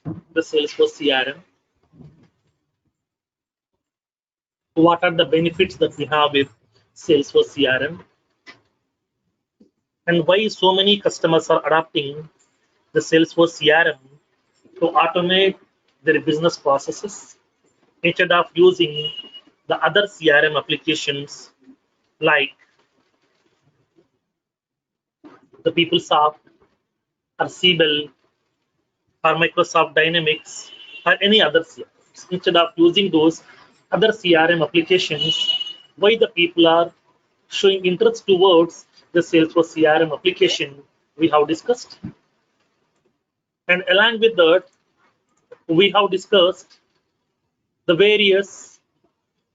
the Salesforce CRM. What are the benefits that we have with Salesforce CRM? And why so many customers are adopting the Salesforce CRM to automate their business processes instead of using the other CRM applications like the PeopleSoft or Siebel or Microsoft Dynamics or any other CRMs. Instead of using those other CRM applications, why the people are showing interest towards the Salesforce CRM application we have discussed. And along with that, we have discussed the various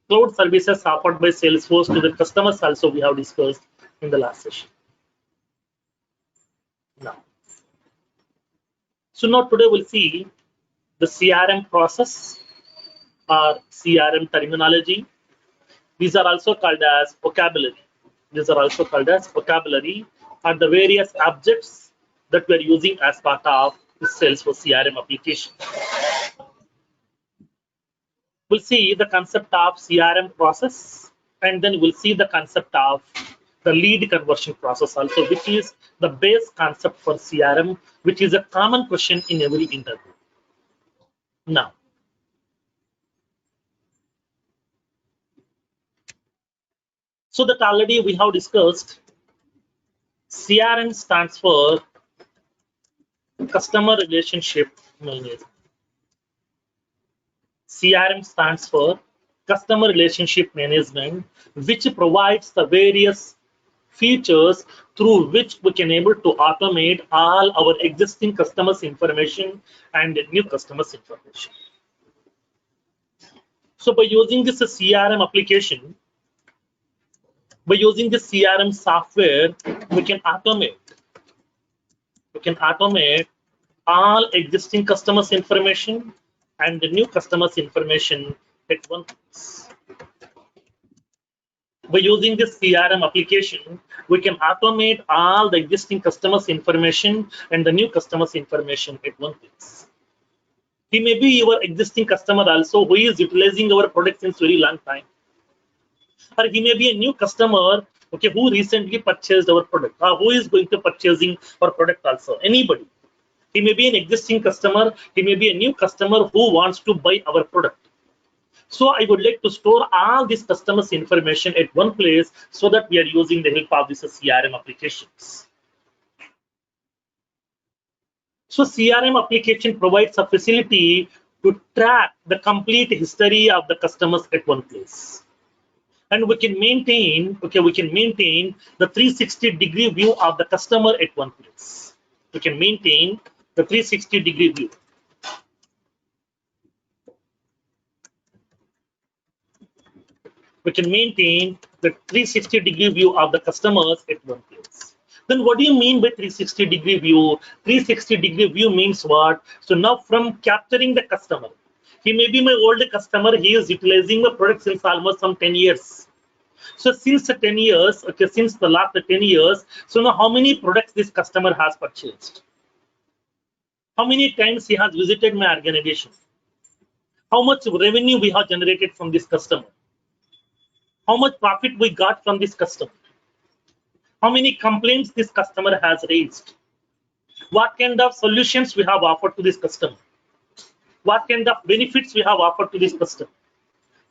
cloud services offered by Salesforce to the customers also we have discussed in the last session. Now today we'll see the CRM process or CRM terminology. These are also called as vocabulary. These are also called as vocabulary are the various objects that we're using as part of the Salesforce CRM application. We'll see the concept of CRM process, and then we'll see the concept of the lead conversion process also, which is the base concept for CRM, which is a common question in every interview. Now, so that already we have discussed, CRM stands for Customer Relationship Management. CRM stands for Customer Relationship Management, which provides the various features through which we can able to automate all our existing customers' information and new customers' information. So by using this CRM application, by using the CRM software, we can automate all existing customers' information and the new customers' information at one place. By using this CRM application, we can automate all the existing customers' information and the new customers' information at one place. He may be your existing customer also who is utilizing our product since very long time. Or he may be a new customer, okay, who recently purchased our product, or who is going to purchasing our product also. Anybody. He may be an existing customer, he may be a new customer who wants to buy our product. So I would like to store all these customers' information at one place so that we are using the help of these CRM applications. So CRM application provides a facility to track the complete history of the customers at one place. And we can maintain, the 360-degree view of the customer at one place. We can maintain the 360-degree view. We can maintain the 360-degree view of the customers at one place. Then what do you mean by 360-degree view? 360-degree view means what? So now from capturing the customer, he may be my old customer, he is utilizing my product since almost some 10 years. So since the 10 years, okay, since the last 10 years, so now how many products this customer has purchased? How many times he has visited my organization? How much revenue we have generated from this customer? How much profit we got from this customer? How many complaints this customer has raised? What kind of solutions we have offered to this customer? What kind of benefits we have offered to this customer?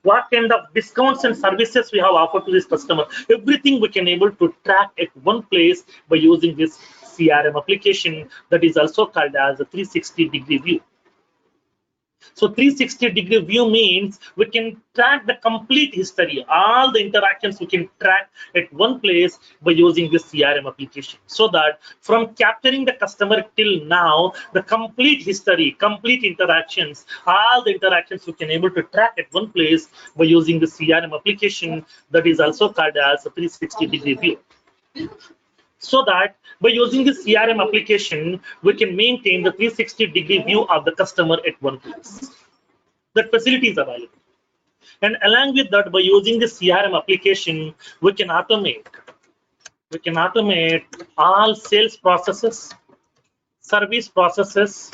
What kind of discounts and services we have offered to this customer? Everything we can able to track at one place by using this CRM application that is also called as a 360-degree view. So 360-degree view means we can track the complete history, all the interactions we can track at one place by using this CRM application. So that from capturing the customer till now, the complete history, complete interactions, all the interactions we can able to track at one place by using the CRM application that is also called as a 360-degree view. So that by using the CRM application, we can maintain the 360-degree view of the customer at one place. That facility is available. And along with that, by using the CRM application, we can automate all sales processes, service processes,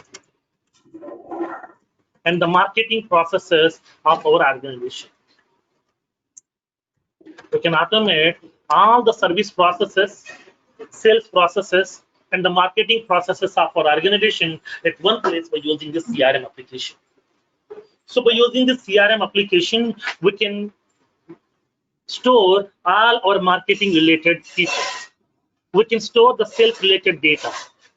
and the marketing processes of our organization. We can automate all the service processes, sales processes, and the marketing processes of our organization at one place by using the CRM application. So by using the CRM application, we can store all our marketing related features. We can store the sales related data,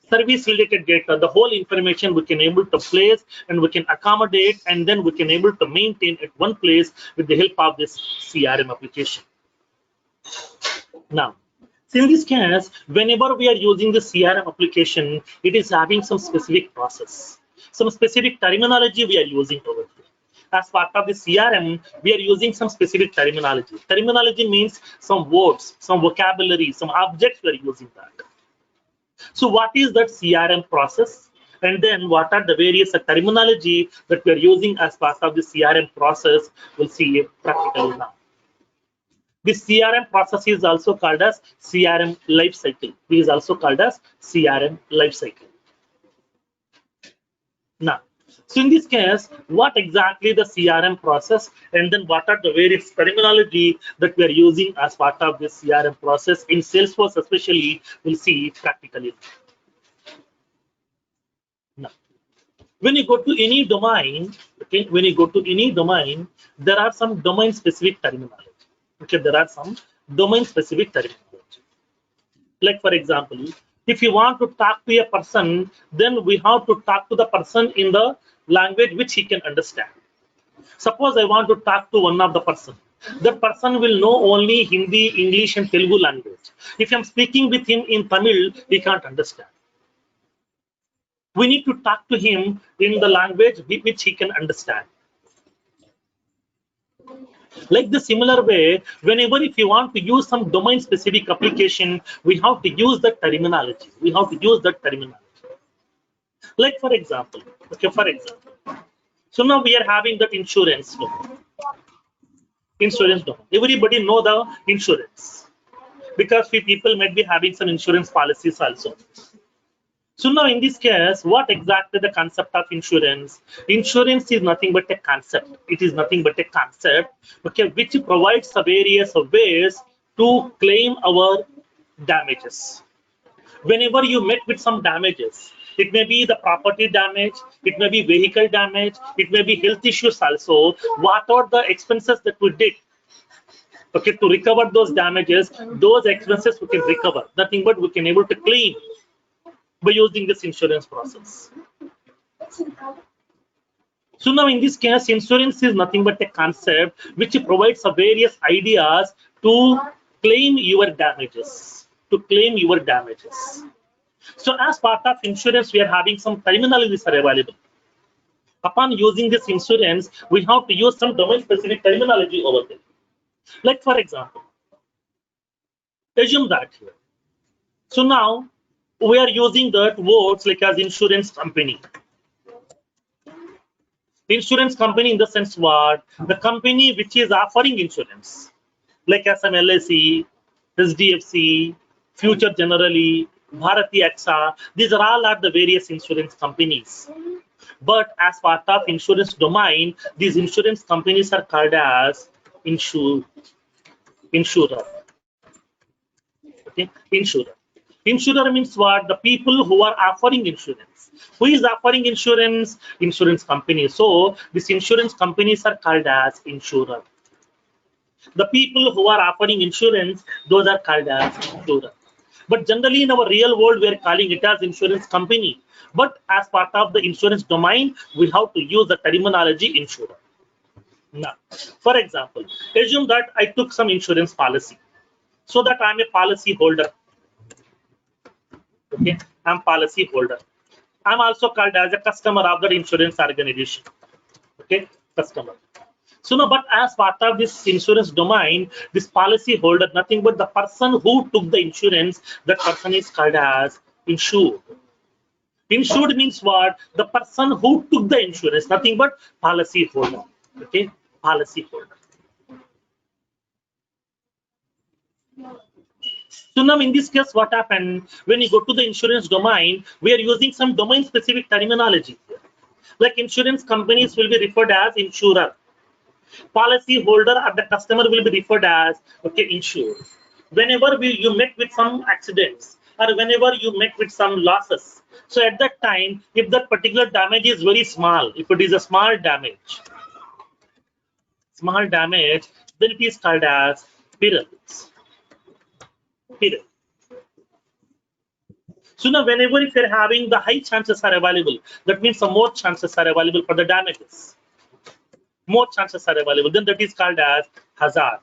service related data, the whole information we can able to place and we can accommodate, and then we can able to maintain at one place with the help of this CRM application. Now, in this case, whenever we are using the CRM application, it is having some specific process, some specific terminology we are using over here. As part of the CRM, we are using some specific terminology. Terminology means some words, some vocabulary, some objects we are using that. So what is that CRM process? And then what are the various terminology that we are using as part of the CRM process? We'll see it practically now. This CRM process is also called as CRM lifecycle. This is also called as CRM lifecycle. Now, so in this case, what exactly the CRM process, and then what are the various terminology that we are using as part of this CRM process in Salesforce, especially, we'll see practically. Now, when you go to any domain, okay, when you go to any domain, there are some domain-specific terminology. Okay, there are some domain-specific terminology. Like for example, if you want to talk to a person, then we have to talk to the person in the language which he can understand. Suppose I want to talk to one of the person. That person will know only Hindi, English, and Telugu language. If I'm speaking with him in Tamil, he can't understand. We need to talk to him in the language which he can understand. Like the similar way, whenever if you want to use some domain specific application, we have to use the terminology. We have to use that terminology. Like for example, okay, for example. So now we are having that insurance domain. Insurance domain. Everybody know the insurance because we people might be having some insurance policies also. So now in this case, what exactly the concept of insurance? Insurance is nothing but a concept. It is nothing but a concept, okay, which provides the various ways to claim our damages. Whenever you met with some damages, it may be the property damage, it may be vehicle damage, it may be health issues also. What are the expenses that we did? Okay, to recover those damages, those expenses we can recover. Nothing but we can able to claim by using this insurance process. So now in this case, insurance is nothing but a concept which provides various ideas to claim your damages. To claim your damages. So as part of insurance, we are having some terminologies are available. Upon using this insurance, we have to use some domain-specific terminology over there. Like for example, assume that here. So now we are using that words like as insurance company. Insurance company in the sense what? The company which is offering insurance, like as an LIC, SDFC, Future Generally, Bharati AXA. These are all the various insurance companies. But as part of insurance domain, these insurance companies are called as insurer. Okay, insurer. Insurer means what? The people who are offering insurance. Who is offering insurance? Insurance company. So these insurance companies are called as insurer. The people who are offering insurance, those are called as insurer. But generally in our real world, we are calling it as insurance company. But as part of the insurance domain, we have to use the terminology insurer. Now, for example, assume that I took some insurance policy. So that I'm a policy holder. Okay, I'm policy holder. I'm also called as a customer of the insurance organization. Okay, customer. So now, but as part of this insurance domain, this policy holder, nothing but the person who took the insurance, that person is called as insured. Insured means what? The person who took the insurance, nothing but policy holder. Okay, policy holder. So now in this case, what happened? When you go to the insurance domain, we are using some domain specific terminology here. Like insurance companies will be referred as insurer. Policy holder or the customer will be referred as insured. Whenever you met with some accidents or whenever you met with some losses, so at that time, if that particular damage is very small, if it is a small damage, then it is called as perils. Peril. So now whenever if you're having the high chances are available, that means some more chances are available for the damages. More chances are available, then that is called as hazard.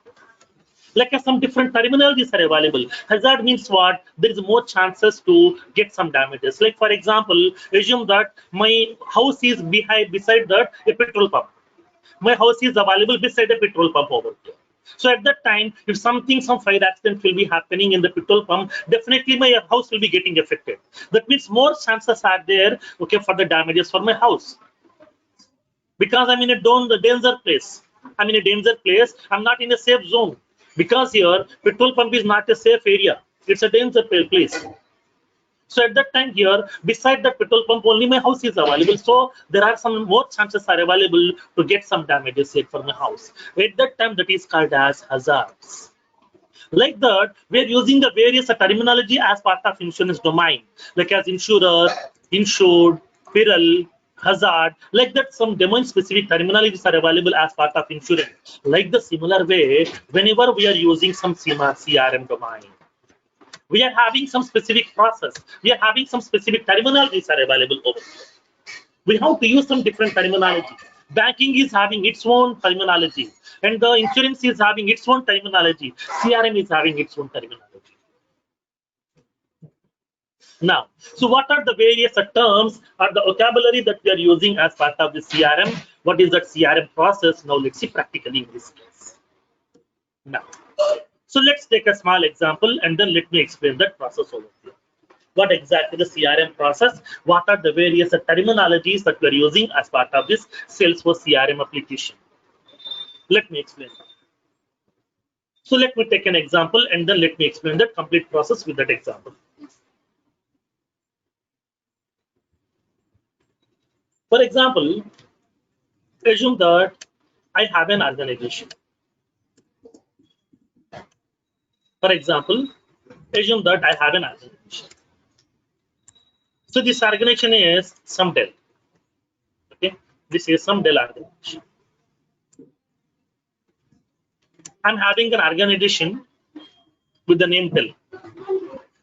Like some different terminologies are available. Hazard means what? There is more chances to get some damages. Like for example, assume that my house is beside that a petrol pump. My house is available beside a petrol pump over here. So at that time, if some fire accident will be happening in the petrol pump, definitely my house will be getting affected. That means more chances are there, for the damages for my house. Because I'm in a danger place. I'm in a danger place. I'm not in a safe zone. Because here, petrol pump is not a safe area. It's a danger place. So at that time here, beside the petrol pump, only my house is available. So there are some more chances are available to get some damages here for my house. At that time, that is called as hazards. Like that, we are using the various terminology as part of insurance domain, like as insurer, insured, peril, hazard. Like that, some domain-specific terminologies are available as part of insurance. Like the similar way, whenever we are using some CRM domain, we are having some specific process. We are having some specific terminologies are available over here. We have to use some different terminology. Banking is having its own terminology, and the insurance is having its own terminology. CRM is having its own terminology. Now, so what are the various terms or the vocabulary that we are using as part of the CRM? What is that CRM process? Now, let's see practically in this case. Now, so let's take a small example and then let me explain that process over here. What exactly the CRM process? What are the various terminologies that we're using as part of this Salesforce CRM application? Let me explain that. So let me take an example and then let me explain the complete process with that example. For example, assume that I have an organization. For example, assume that I have an organization. So this organization is some Dell. Okay, this is some Dell organization. I'm having an organization with the name Dell.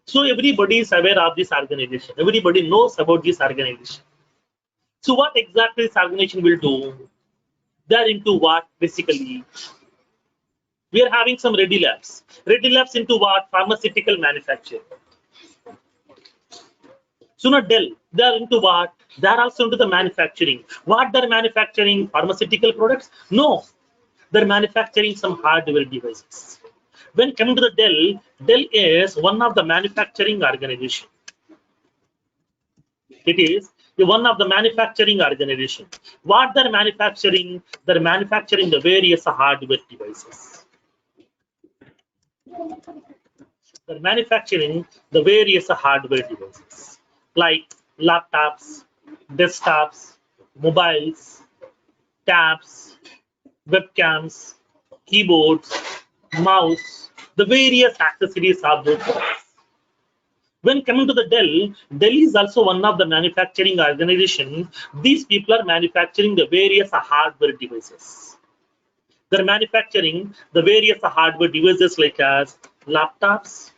So everybody is aware of this organization. Everybody knows about this organization. So what exactly this organization will do? They are into what basically? We are having some Ready Labs. Ready Labs into what? Pharmaceutical manufacturing. So not Dell, they are into what? They are also into the manufacturing. What they're manufacturing? Pharmaceutical products? No, they're manufacturing some hardware devices. When coming to the Dell is one of the manufacturing organization. It is one of the manufacturing organization. What they're manufacturing? They're manufacturing the various hardware devices. They're manufacturing the various hardware devices like laptops, desktops, mobiles, tabs, webcams, keyboards, mouse, the various accessories of those products. When coming to the Dell is also one of the manufacturing organizations. These people are manufacturing the various hardware devices. They're manufacturing the various hardware devices like as laptops,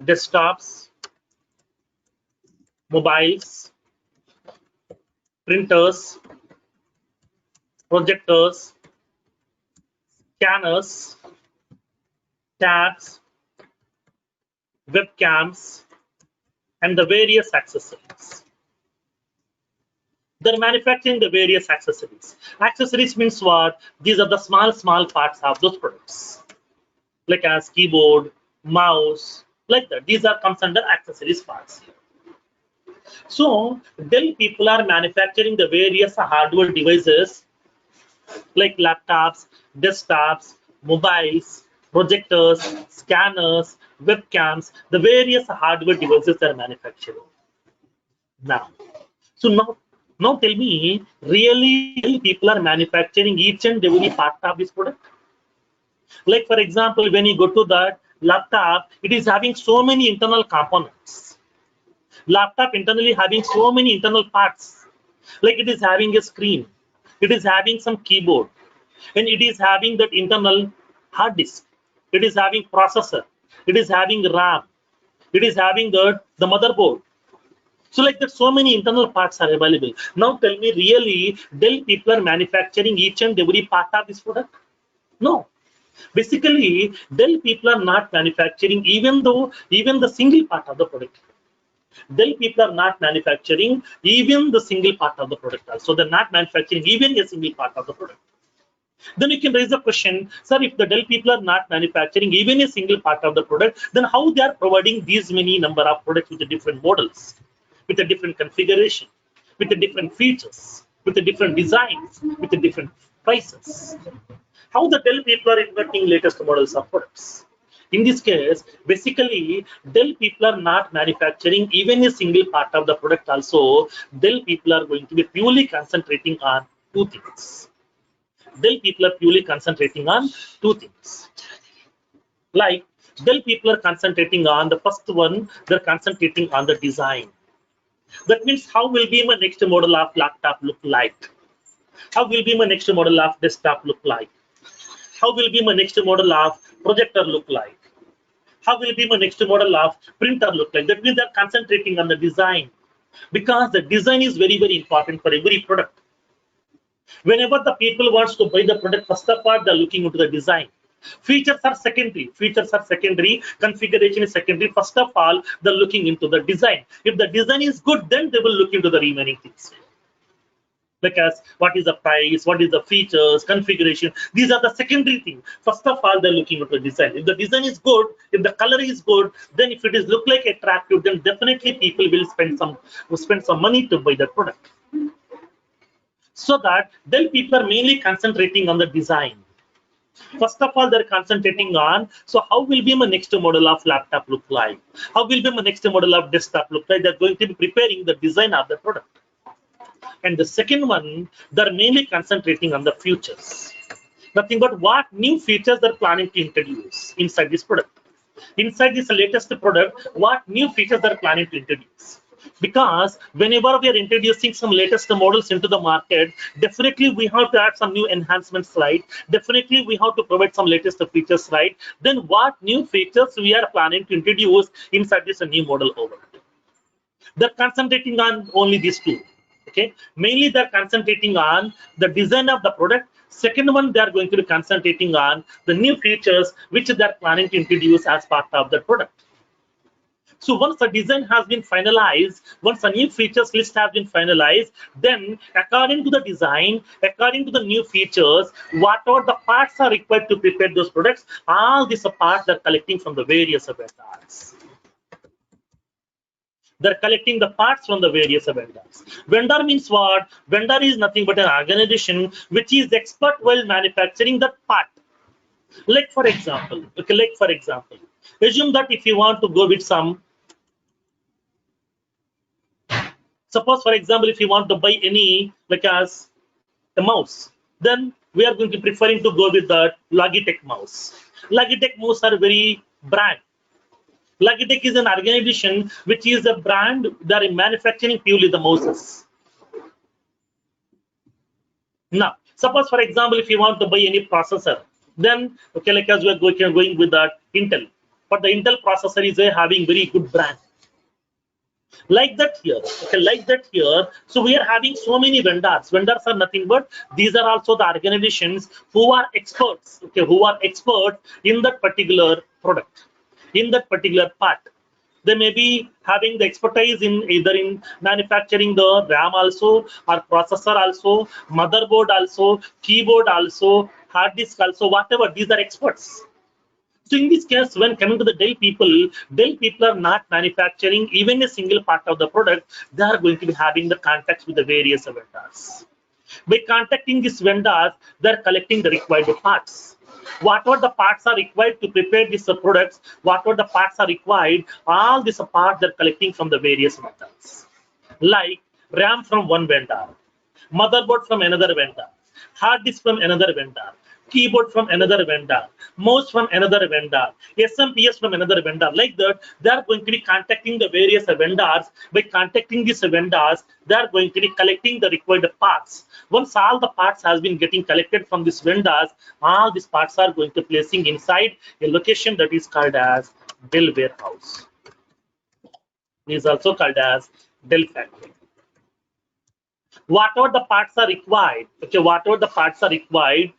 desktops, mobiles, printers, projectors, scanners, tabs, webcams, and the various accessories. They're manufacturing the various accessories. Accessories means what? These are the small parts of those products, like as keyboard, mouse, like that. These are comes under accessories parts here. So Dell people are manufacturing the various hardware devices like laptops, desktops, mobiles, projectors, scanners, webcams, the various hardware devices are manufacturing. Now, so now Now tell me, really people are manufacturing each and every part of this product? Like for example, when you go to that laptop, it is having so many internal components. Laptop internally having so many internal parts. Like it is having a screen, it is having some keyboard, and it is having that internal hard disk. It is having processor. It is having RAM. It is having the motherboard. So like that, so many internal parts are available. Now tell me, really, Dell people are manufacturing each and every part of this product? No. Basically, Dell people are not manufacturing even the single part of the product. Dell people are not manufacturing even the single part of the product. Also, they're not manufacturing even a single part of the product. Then you can raise the question, sir, if the Dell people are not manufacturing even a single part of the product, then how they are providing these many number of products with the different models, with a different configuration, with the different features, with the different designs, with the different prices? How the Dell people are inventing latest models of products? In this case, basically, Dell people are not manufacturing even a single part of the product. Also, Dell people are going to be purely concentrating on two things. Dell people are purely concentrating on two things. Like Dell people are concentrating on the first one, they're concentrating on the design. That means how will be my next model of laptop look like? How will be my next model of desktop look like? How will be my next model of projector look like? How will be my next model of printer look like? That means they're concentrating on the design, because the design is very, very important for every product. Whenever the people wants to buy the product, first of all, they're looking into the design. Features are secondary. Features are secondary. Configuration is secondary. First of all, they're looking into the design. If the design is good, then they will look into the remaining things. Because what is the price, what is the features, configuration, these are the secondary things. First of all, they're looking at the design. If the design is good, if the color is good, then if it is look like attractive, then definitely people will spend some money to buy that product. So that then people are mainly concentrating on the design. First of all, they're concentrating on, so how will be my next model of laptop look like? How will be my next model of desktop look like? They're going to be preparing the design of the product. And the second one, they're mainly concentrating on the futures. Nothing but what new features they're planning to introduce inside this product. Inside this latest product, what new features they're planning to introduce. Because whenever we are introducing some latest models into the market, definitely we have to add some new enhancements, right? Definitely we have to provide some latest features, right? Then what new features we are planning to introduce inside this new model over? They're concentrating on only these two. Okay, mainly they're concentrating on the design of the product. Second one, they are going to be concentrating on the new features which they're planning to introduce as part of the product. So once the design has been finalized, once the new features list has been finalized, then according to the design, according to the new features, whatever the parts are required to prepare those products, all these parts they're collecting from the various vendors. They're collecting the parts from the various vendors. Vendor means what? Vendor is nothing but an organization which is expert while manufacturing that part. Like for example, assume that if you want to go with some, suppose for example, if you want to buy any, like as a mouse, then we are going to preferring to go with the Logitech mouse. Logitech mouse are very brand. Logitech is an organization which is a brand that is manufacturing purely the mouses. Now, suppose for example, if you want to buy any processor, then okay, like as we are going with that Intel, but the Intel processor is having very good brand. Like that here, okay, like that here. So we are having so many vendors. Vendors are nothing but these are also the organizations who are experts, okay, who are experts in that particular product, in that particular part. They may be having the expertise in either in manufacturing the RAM also, or processor also, motherboard also, keyboard also, hard disk also, whatever. These are experts. So in this case, when coming to the Dell people are not manufacturing even a single part of the product. They are going to be having the contacts with the various vendors. By contacting these vendors, they are collecting the required parts. Whatever the parts are required to prepare these products, whatever the parts are required, all these parts they're collecting from the various vendors. Like RAM from one vendor, motherboard from another vendor, hard disk from another vendor, keyboard from another vendor, mouse from another vendor, SMPS from another vendor. Like that, they are going to be contacting the various vendors. By contacting these vendors, they are going to be collecting the required parts. Once all the parts has been getting collected from these vendors, all these parts are going to placing inside a location that is called as Dell warehouse. It is also called as Dell factory. Whatever the parts are required, okay, whatever the parts are required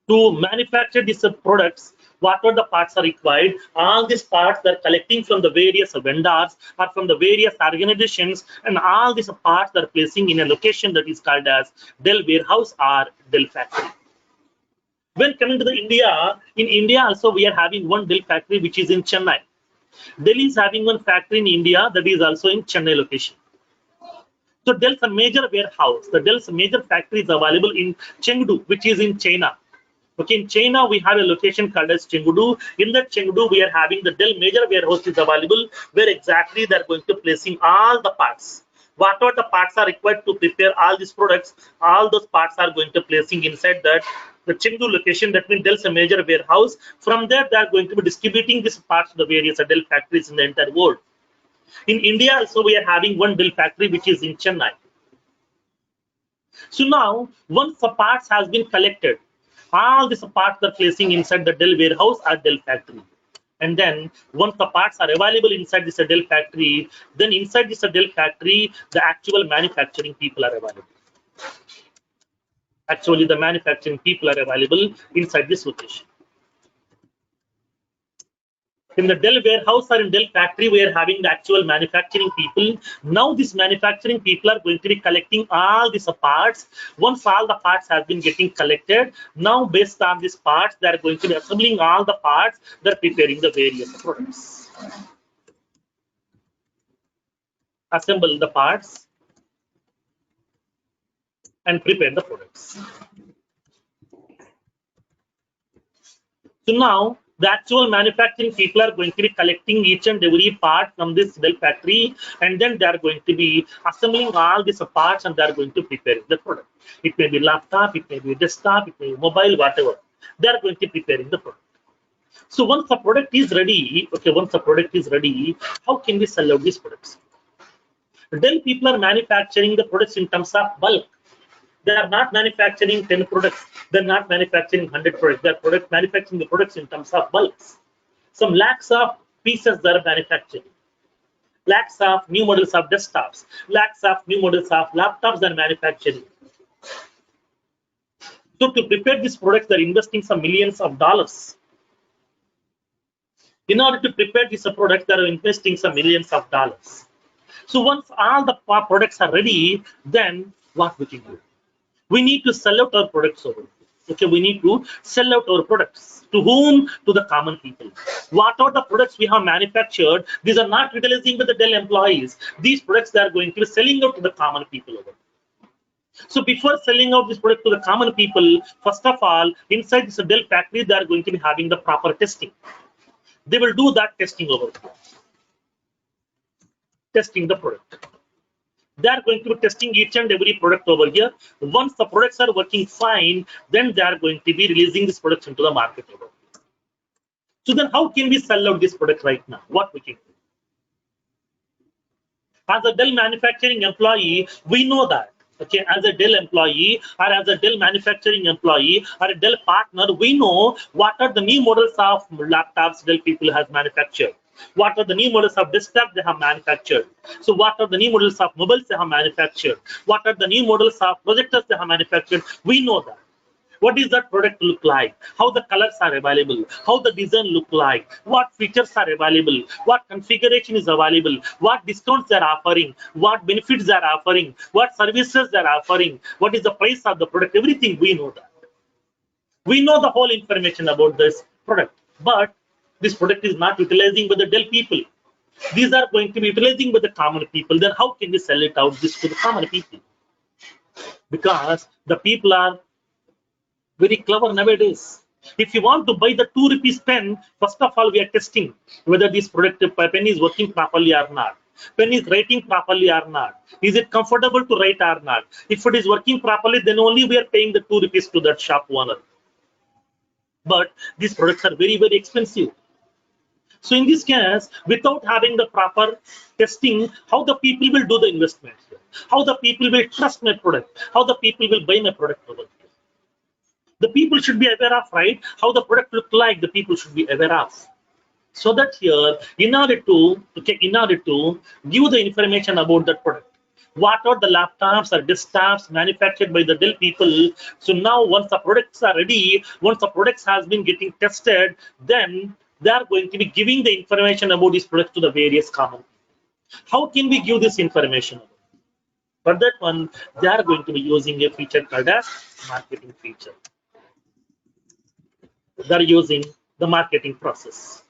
to manufacture these products, whatever the parts are required, all these parts they're collecting from the various vendors or from the various organizations, and all these parts they're placing in a location that is called as Dell warehouse or Dell factory. When coming to the India, in India also we are having one Dell factory which is in Chennai. Delhi is having one factory in India that is also in Chennai location. So Dell's a major warehouse. The Dell's major factory is available in Chengdu, which is in China. Okay, in China we have a location called as Chengdu. In that Chengdu we are having the Dell major warehouse is available, where exactly they are going to placing all the parts. Whatever the parts are required to prepare all these products, all those parts are going to placing inside that the Chengdu location. That means Dell's a major warehouse. From there they are going to be distributing these parts to the various Dell factories in the entire world. In India also we are having one Dell factory which is in Chennai. So now once the parts has been collected, all these parts are placing inside the Dell warehouse or Dell factory. And then once the parts are available inside this Dell factory, then inside this Dell factory, the actual manufacturing people are available. Actually, the manufacturing people are available inside this location. In the Dell warehouse or in Dell factory, we are having the actual manufacturing people. Now these manufacturing people are going to be collecting all these parts. Once all the parts have been getting collected, now based on these parts, they are going to be assembling all the parts. They're preparing the various products. Assemble the parts and prepare the products. So now the actual manufacturing people are going to be collecting each and every part from this Dell factory, and then they are going to be assembling all these parts and they are going to prepare the product. It may be laptop, it may be desktop, it may be mobile, whatever. They are going to be preparing the product. So once the product is ready, okay, once the product is ready, how can we sell out these products? Dell people are manufacturing the products in terms of bulk. They are not manufacturing 10 products. They're not manufacturing 100 products. They're manufacturing the products in terms of bulks. Some lakhs of pieces they're manufacturing. Lakhs of new models of desktops. Lakhs of new models of laptops they're manufacturing. So to prepare these products, they're investing some millions of dollars. In order to prepare these products, they're investing some millions of dollars. So once all the products are ready, then what we can do? We need to sell out our products over. Okay, we need to sell out our products. To whom? To the common people. What are the products we have manufactured? These are not utilizing with the Dell employees. These products they are going to be selling out to the common people over. So before selling out this product to the common people, first of all, inside this Dell factory, they are going to be having the proper testing. They will do that testing over. Testing the product. They are going to be testing each and every product over here. Once the products are working fine, then they are going to be releasing this product into the market over here. So then how can we sell out this product right now? What we can do? As a Dell manufacturing employee, we know that. Okay, as a Dell employee or as a Dell manufacturing employee or a Dell partner, we know what are the new models of laptops Dell people has manufactured. What are the new models of desktop they have manufactured? So what are the new models of mobiles they have manufactured? What are the new models of projectors they have manufactured? We know that. What does that product look like? How the colors are available? How the design look like? What features are available? What configuration is available? What discounts they are offering? What benefits they are offering? What services they are offering? What is the price of the product? Everything we know that. We know the whole information about this product, but this product is not utilizing by the Dell people. These are going to be utilizing by the common people. Then how can we sell it out this to the common people? Because the people are very clever nowadays. If you want to buy the 2 rupees pen, first of all, we are testing whether this product pen is working properly or not. Pen is writing properly or not? Is it comfortable to write or not? If it is working properly, then only we are paying the 2 rupees to that shop owner. But these products are very, very expensive. So in this case, without having the proper testing, how the people will do the investment here? How the people will trust my product? How the people will buy my product over here? The people should be aware of, right? How the product look like, the people should be aware of. So that here, in order to give the information about that product, what are the laptops or desktops manufactured by the Dell people. So now once the products are ready, once the products has been getting tested, then they are going to be giving the information about these products to the various common people. How can we give this information? For that one, they are going to be using a feature called as marketing feature. They're using the marketing process.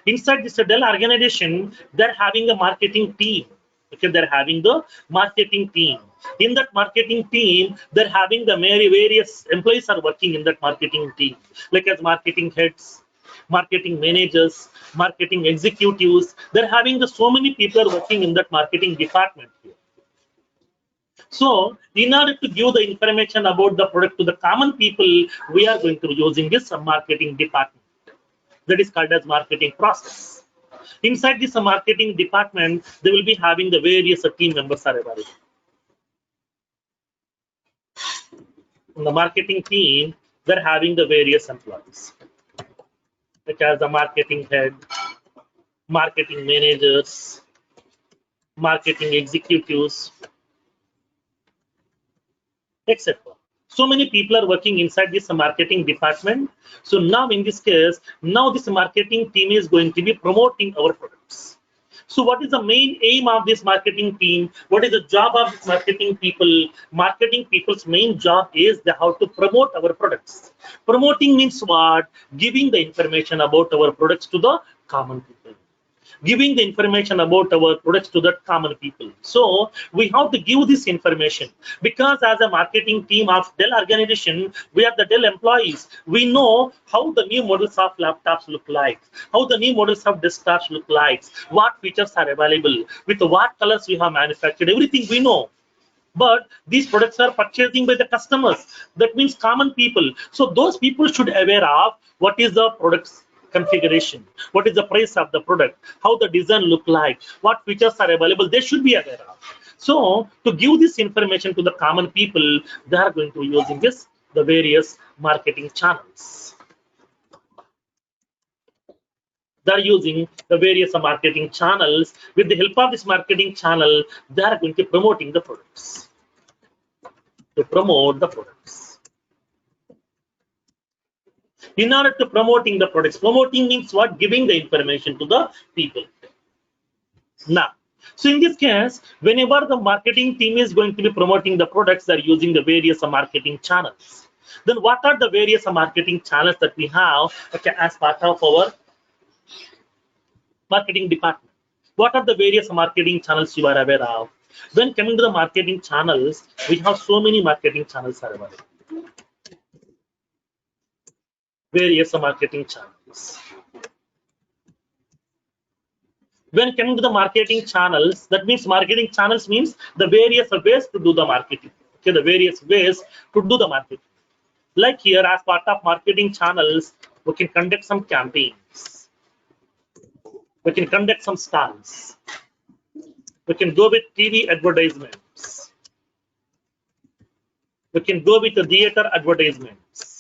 Inside this Dell organization, they're having a marketing team. Okay, they're having the marketing team. In that marketing team, they're having the various employees are working in that marketing team, like as marketing heads, marketing managers, marketing executives. They're having the so many people working in that marketing department here. So, in order to give the information about the product to the common people, we are going to be using this marketing department. That is called as marketing process. Inside this marketing department, they will be having the various team members are available. In the marketing team, they're having the various employees, such as the marketing head, marketing managers, marketing executives, etc. So many people are working inside this marketing department. So now in this case, now this marketing team is going to be promoting our products. So what is the main aim of this marketing team? What is the job of this marketing people? Marketing people's main job is how to promote our products. Promoting means what? Giving the information about our products to the common people. Giving the information about our products to the common people. So we have to give this information because as a marketing team of Dell organization, we are the Dell employees. We know how the new models of laptops look like, how the new models of desktops look like, what features are available, with what colors we have manufactured, everything we know. But these products are purchasing by the customers. That means common people. So those people should be aware of what is the product's configuration, what is the price of the product, how the design look like, what features are available. They should be aware of. So to give this information to the common people, they are going to be using the various marketing channels. They're using the various marketing channels. With the help of this marketing channel, they are going to be promoting the products. To promote the products. In order to promoting the products, promoting means what? Giving the information to the people. Now, so in this case, whenever the marketing team is going to be promoting the products, they're using the various marketing channels. Then what are the various marketing channels that we have as part of our marketing department? What are the various marketing channels you are aware of? When coming to the marketing channels, we have so many marketing channels are available. Various marketing channels. When coming to the marketing channels, that means marketing channels means the various ways to do the marketing. Okay, the various ways to do the marketing. Like here, as part of marketing channels, we can conduct some campaigns. We can conduct some stunts. We can go with TV advertisements. We can go with the theater advertisements.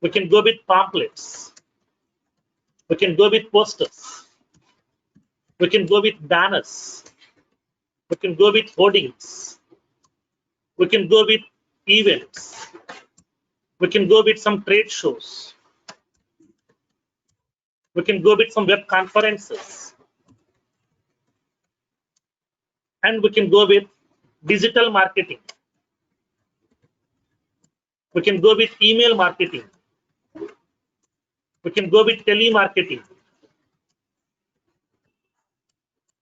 We can go with pamphlets. We can go with posters. We can go with banners. We can go with hoardings. We can go with events. We can go with some trade shows. We can go with some web conferences. And we can go with digital marketing. We can go with email marketing. We can go with telemarketing.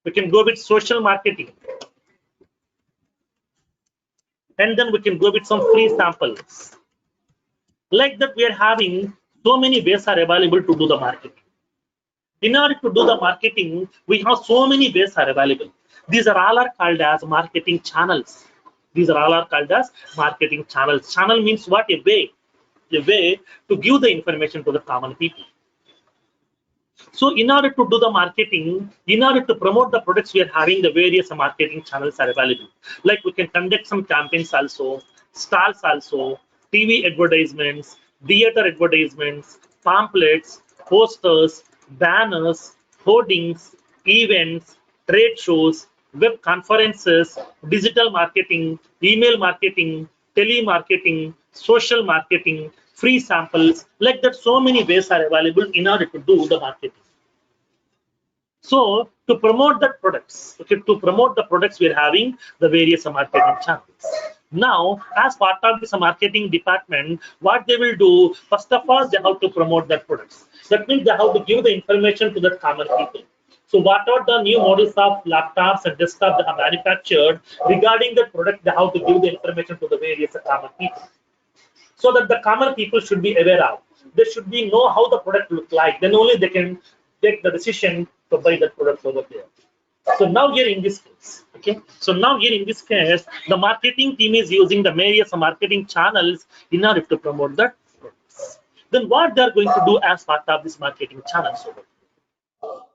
We can go with social marketing. And then we can go with some free samples. Like that, we are having so many ways are available to do the marketing. In order to do the marketing, we have so many ways are available. These are all are called as marketing channels. These are all are called as marketing channels. Channel means what? A way to give the information to the common people. So in order to do the marketing, in order to promote the products, we are having the various marketing channels are available. Like we can conduct some campaigns also, stalls also, TV advertisements, theater advertisements, pamphlets, posters, banners, hoardings, events, trade shows, web conferences, digital marketing, email marketing, telemarketing, social marketing, free samples, like that so many ways are available in order to do the marketing. So to promote the products, okay, to promote the products, we're having the various marketing channels. Now, as part of this marketing department, what they will do, first of all, they have to promote their products. That means they have to give the information to the common people. So what are the new models of laptops and desktops they have manufactured regarding the product, they have to give the information to the various common people, so that the common people should be aware of. They should be know how the product look like. Then only they can take the decision to buy that product over there. So now here in this case, okay. So now here in this case, the marketing team is using the various marketing channels in order to promote the products. Then what they are going to do as part of this marketing channels over here?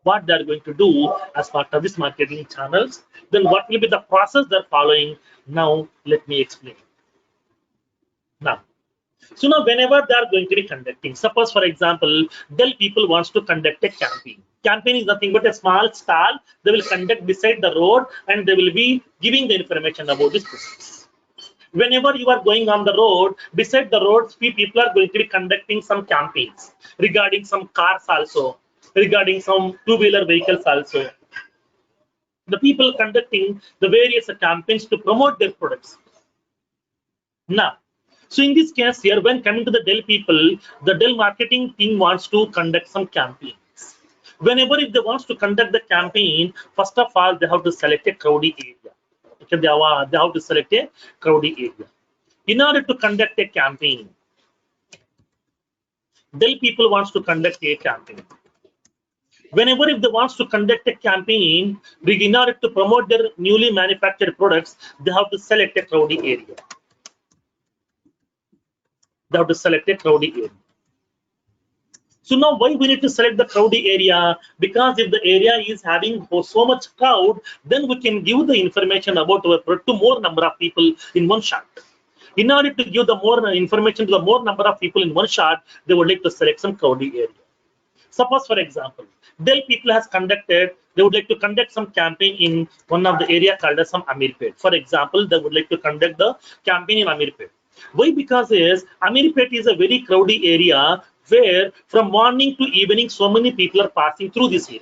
What they are going to do as part of this marketing channels? Then what will be the process they're following? Now let me explain. Now. So now whenever they are going to be conducting, suppose for example, Dell people wants to conduct a campaign. Campaign is nothing but a small stall they will conduct beside the road and they will be giving the information about this process. Whenever you are going on the road, beside the roads, people are going to be conducting some campaigns regarding some cars also, regarding some two-wheeler vehicles also. The people conducting the various campaigns to promote their products. Now, so in this case here, when coming to the Dell people, the Dell marketing team wants to conduct some campaigns. Whenever if they want to conduct the campaign, first of all, they have to select a crowdy area. Okay, they have to select a crowdy area. In order to conduct a campaign, Dell people wants to conduct a campaign. Whenever if they wants to conduct a campaign, in order to promote their newly manufactured products, they have to select a crowdy area. They have to select a crowdy area. So now why we need to select the crowdy area? Because if the area is having so much crowd, then we can give the information about our product to more number of people in one shot. In order to give the more information to the more number of people in one shot, they would like to select some crowdy area. Suppose for example, Dell people has conducted, they would like to conduct some campaign in one of the area called as some Amirpet. For example, they would like to conduct the campaign in Amirpet. Why? Because Amirpet is a very crowdy area where from morning to evening so many people are passing through this area.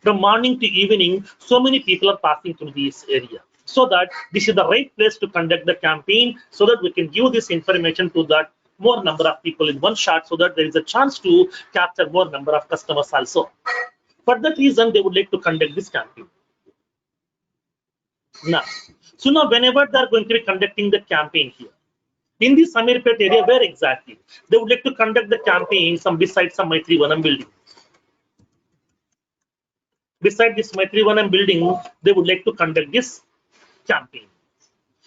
From morning to evening so many people are passing through this area. So that this is the right place to conduct the campaign so that we can give this information to that more number of people in one shot so that there is a chance to capture more number of customers also. For that reason, they would like to conduct this campaign. Now, so now whenever they are going to be conducting the campaign here, in the Samirpet area, where exactly? They would like to conduct the campaign beside some Maitri Vanam building. Beside this Maitri Vanam building, they would like to conduct this campaign.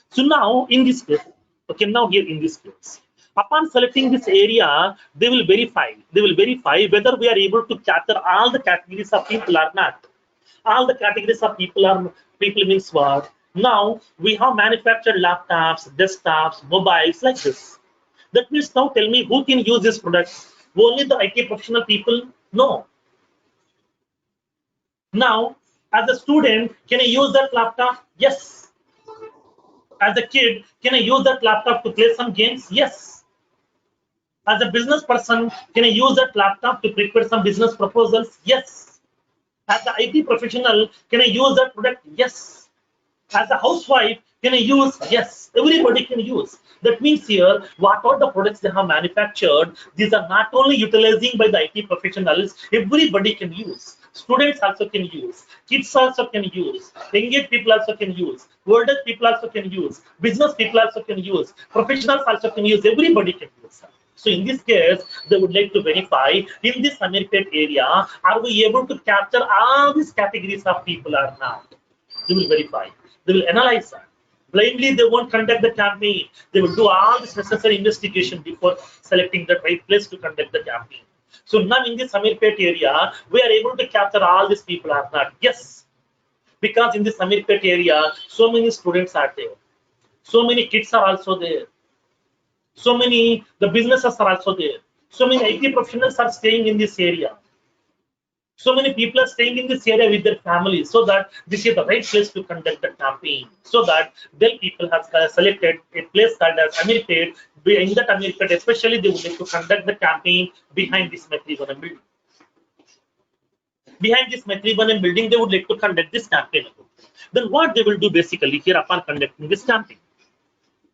So now in this case, okay, now here in this case, upon selecting this area, they will verify whether we are able to capture all the categories of people or not. All the categories of people means what? Now we have manufactured laptops, desktops, mobiles like this. That means now tell me who can use this product? Only the IT professional people? No. Now, as a student, can I use that laptop? Yes. As a kid, can I use that laptop to play some games? Yes. As a business person, can I use that laptop to prepare some business proposals? Yes. As an IT professional, can I use that product? Yes. As a housewife, can I use? Yes. Everybody can use. That means here, what are the products they have manufactured? These are not only utilizing by the IT professionals, everybody can use. Students also can use. Kids also can use. Engaged people also can use. Older people also can use. Business people also can use. Professionals also can use. Everybody can use. So in this case, they would like to verify in this Amirpet area, are we able to capture all these categories of people or not? They will verify. They will analyze that. Blindly, they won't conduct the campaign. They will do all this necessary investigation before selecting the right place to conduct the campaign. So now in this Amirpet area, we are able to capture all these people or not? Yes, because in this Amirpet area, so many students are there. So many kids are also there. So many, the businesses are also there. So many IT professionals are staying in this area. So many people are staying in this area with their families, so that this is the right place to conduct the campaign. So that Dell people have selected a place called as Amirpet. In that Amirpet, especially they would like to conduct the campaign behind this Metrivanam building. Behind this Metrivanam building, they would like to conduct this campaign. Then what they will do basically here upon conducting this campaign?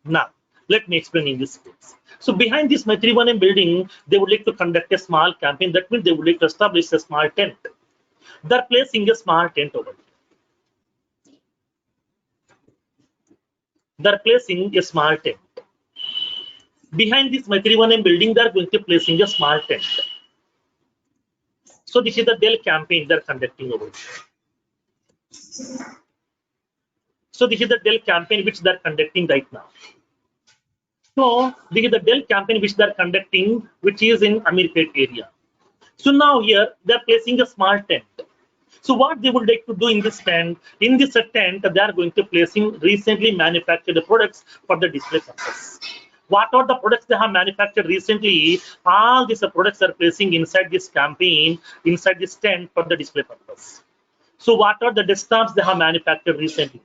Now, let me explain in this case. So behind this Metrivanam building, they would like to conduct a small campaign. That means they would like to establish a small tent. They're placing a small tent over here. They're placing a small tent. Behind this Metrivanam building, they're going to placing a small tent. So this is the Dell campaign they're conducting over here. So this is the Dell campaign which they're conducting right now. So this is the Dell campaign which they're conducting, which is in Amirpet area. So now here they're placing a small tent. So what they would like to do in this tent, they are going to placing recently manufactured products for the display purpose. What are the products they have manufactured recently? All these products are placing inside this campaign, inside this tent for the display purpose. So what are the desktops they have manufactured recently?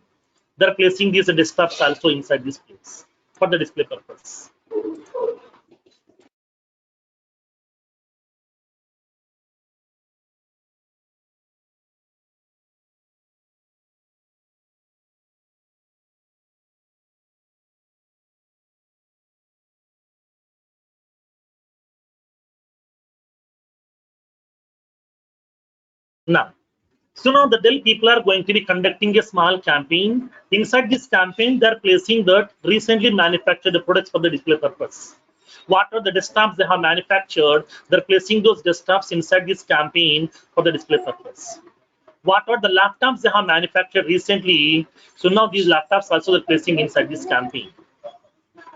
They're placing these desktops also inside this place for the display purpose. Now, so now the Dell people are going to be conducting a small campaign. Inside this campaign, they're placing the recently manufactured products for the display purpose. What are the desktops they have manufactured? They're placing those desktops inside this campaign for the display purpose. What are the laptops they have manufactured recently? So now these laptops also they're placing inside this campaign.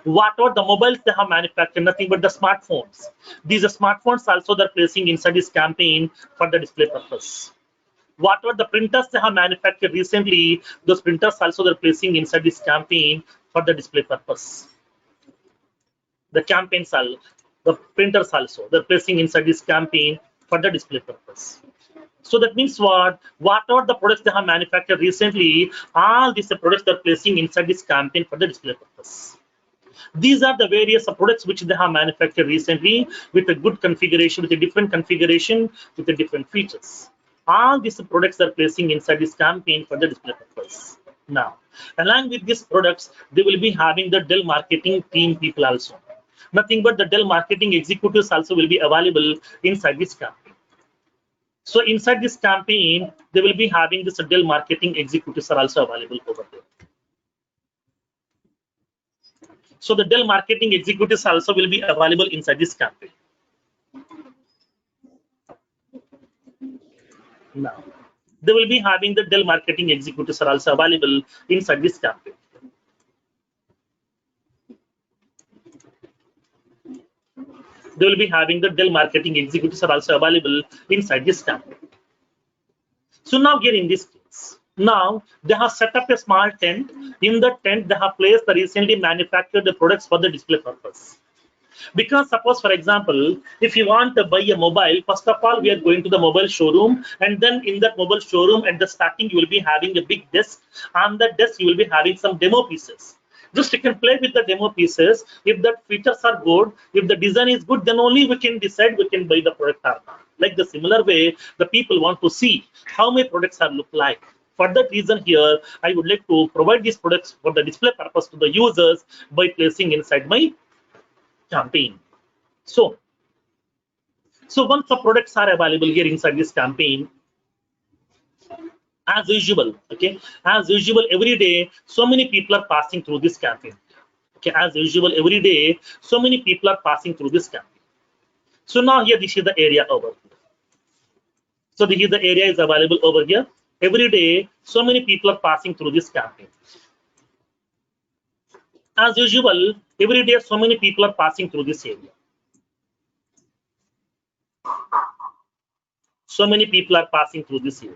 What are the mobiles they have manufactured? Nothing but the smartphones. These smartphones also they're placing inside this campaign for the display purpose. What are the printers they have manufactured recently? Those printers also they're placing inside this campaign for the display purpose. The campaigns also, the printers also, they're placing inside this campaign for the display purpose. So that means what? What are the products they have manufactured recently? All these products they're placing inside this campaign for the display purpose. These are the various products which they have manufactured recently with a good configuration, with a different configuration, with the different features. All these products are placing inside this campaign for the display purpose. Now, along with these products, they will be having the Dell marketing team people also. Nothing but the Dell marketing executives also will be available inside this campaign. So inside this campaign, they will be having this Dell marketing executives are also available over there. So the Dell marketing executives also will be available inside this campaign. Now, they will be having the Dell marketing executives are also available inside this campaign. They will be having the Dell marketing executives are also available inside this campaign. So now here in this case, now they have set up a small tent. In the tent, they have placed the recently manufactured products for the display purpose. Because suppose, for example, if you want to buy a mobile, first of all, we are going to the mobile showroom, and then in that mobile showroom at the starting, you will be having a big desk. On that desk, you will be having some demo pieces. Just you can play with the demo pieces. If the features are good, if the design is good, then only we can decide we can buy the product or not. Like the similar way, the people want to see how my products are look like. For that reason here, I would like to provide these products for the display purpose to the users by placing inside my campaign. So once the products are available here inside this campaign, as usual, okay, as usual, every day, so many people are passing through this campaign. Okay, as usual, every day, so many people are passing through this campaign. So now here, this is the area over here. So this is the area is available over here. Every day, so many people are passing through this campaign. As usual, every day, so many people are passing through this area. So many people are passing through this area.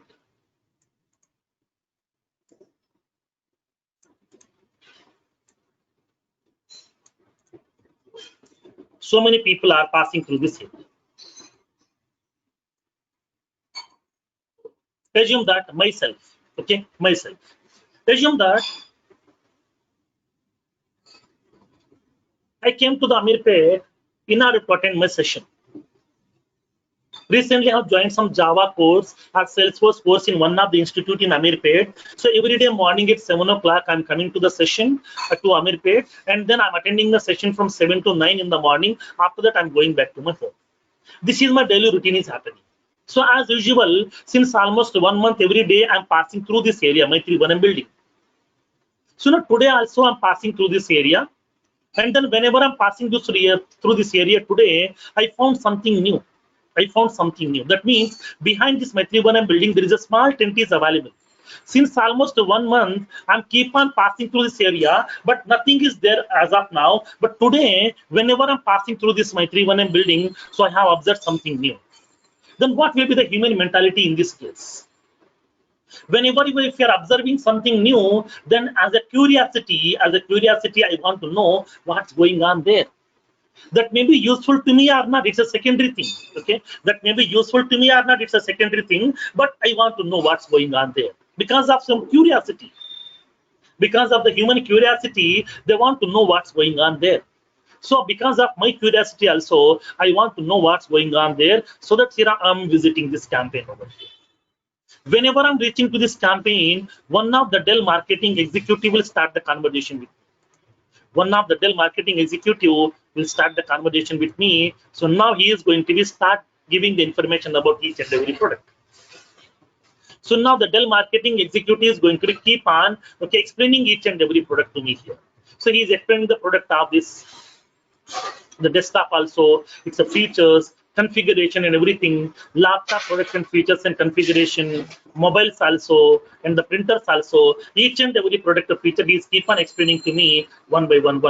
So many people are passing through this area. Assume that myself, okay, myself. Assume that I came to the Amirpet in order to attend my session. Recently, I have joined some Java course or Salesforce course in one of the institute in Amirpet. So every day morning at 7 o'clock, I'm coming to the session to Amirpet, and then I'm attending the session from 7 to 9 in the morning. After that, I'm going back to my home. This is my daily routine is happening. So as usual, since almost 1 month, every day I'm passing through this area, my 3-1M building. So now today also I'm passing through this area. And then whenever I'm passing through this area today, I found something new. That means behind this my 3-1M building, there is a small tent is available. Since almost 1 month, I'm keep on passing through this area, but nothing is there as of now. But today, whenever I'm passing through this my 3-1M building, so I have observed something new. Then what will be the human mentality in this case? Whenever if you're observing something new, then as a curiosity, I want to know what's going on there. That may be useful to me or not, it's a secondary thing. Okay, that may be useful to me or not, it's a secondary thing, but I want to know what's going on there because of some curiosity. Because of the human curiosity, they want to know what's going on there. So because of my curiosity also, I want to know what's going on there. So that here I'm visiting this campaign over here. Whenever I'm reaching to this campaign, one of the Dell marketing executive will start the conversation with me. One of the Dell marketing executive will start the conversation with me. So now he is going to start giving the information about each and every product. So now the Dell marketing executive is going to keep on explaining each and every product to me here. So he is explaining the product of this, the desktop also, it's a features, configuration and everything, laptop product and features and configuration, mobiles also, and the printers also, each and every product or feature he is keep on explaining to me one by one.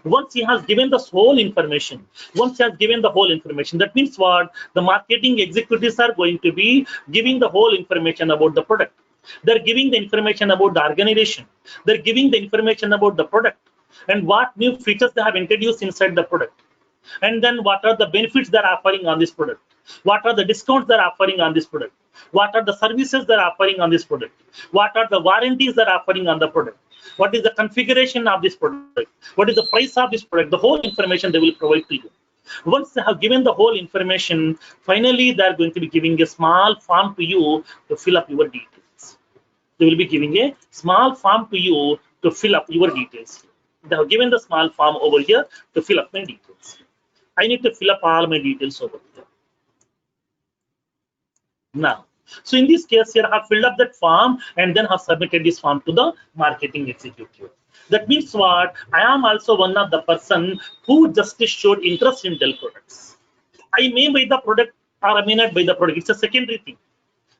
Once he has given the whole information, that means what? The marketing executives are going to be giving the whole information about the product. They're giving the information about the organization. They're giving the information about the product and what new features they have introduced inside the product. And then what are the benefits they're offering on this product? What are the discounts they're offering on this product? What are the services they're offering on this product? What are the warranties they're offering on the product? What is the configuration of this product? What is the price of this product? The whole information they will provide to you. Once they have given the whole information, finally they're going to be giving a small form to you to fill up your details. They will be giving a small form to you to fill up your details. They have given the small form over here to fill up my details. I need to fill up all my details over here. Now, so in this case here, I have filled up that form and then have submitted this form to the marketing executive. That means what? I am also one of the person who just showed interest in Dell products. I may buy the product or I may not buy the product. It's a secondary thing.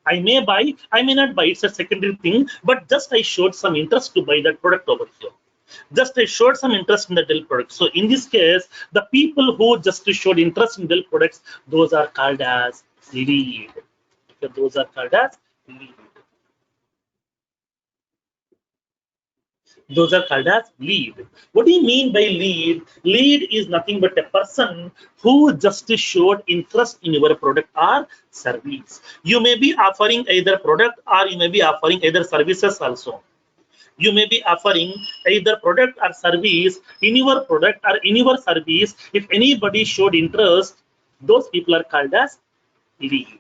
I may buy, I may not buy. It's a secondary thing. But just I showed some interest to buy that product over here. Just I showed some interest in the Dell product. So in this case, the people who just showed interest in Dell products, those are called as lead. Okay, those are called as lead. Those are called as lead. What do you mean by lead? Lead is nothing but a person who just showed interest in your product or service. You may be offering either product or you may be offering either services also. You may be offering either product or service in your product or in your service. If anybody showed interest, those people are called as lead.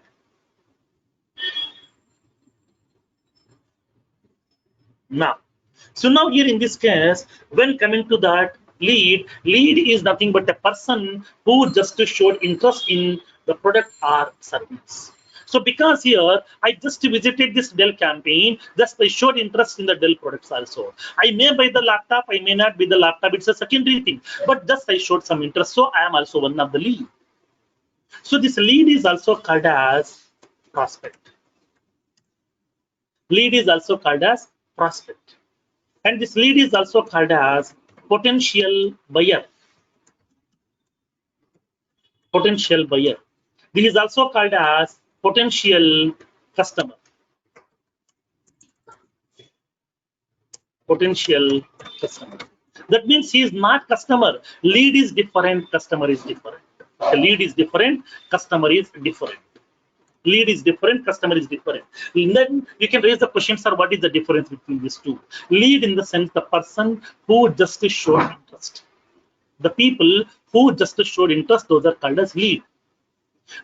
Now, so now here in this case, when coming to that lead is nothing but a person who just showed interest in the product or service. So because here I just visited this Dell campaign, just I showed interest in the Dell products also. I may buy the laptop, I may not buy the laptop, it's a secondary thing, but just I showed some interest, so I am also one of the lead. So this lead is also called as prospect. Lead is also called as prospect. And this lead is also called as potential buyer. Potential buyer. This is also called as potential customer. Potential customer. That means he is not customer. Lead is different, customer is different. The lead is different, customer is different. Lead is different, customer is different. And then you can raise the question, sir, what is the difference between these two? Lead in the sense the person who just showed interest. The people who just showed interest, those are called as lead.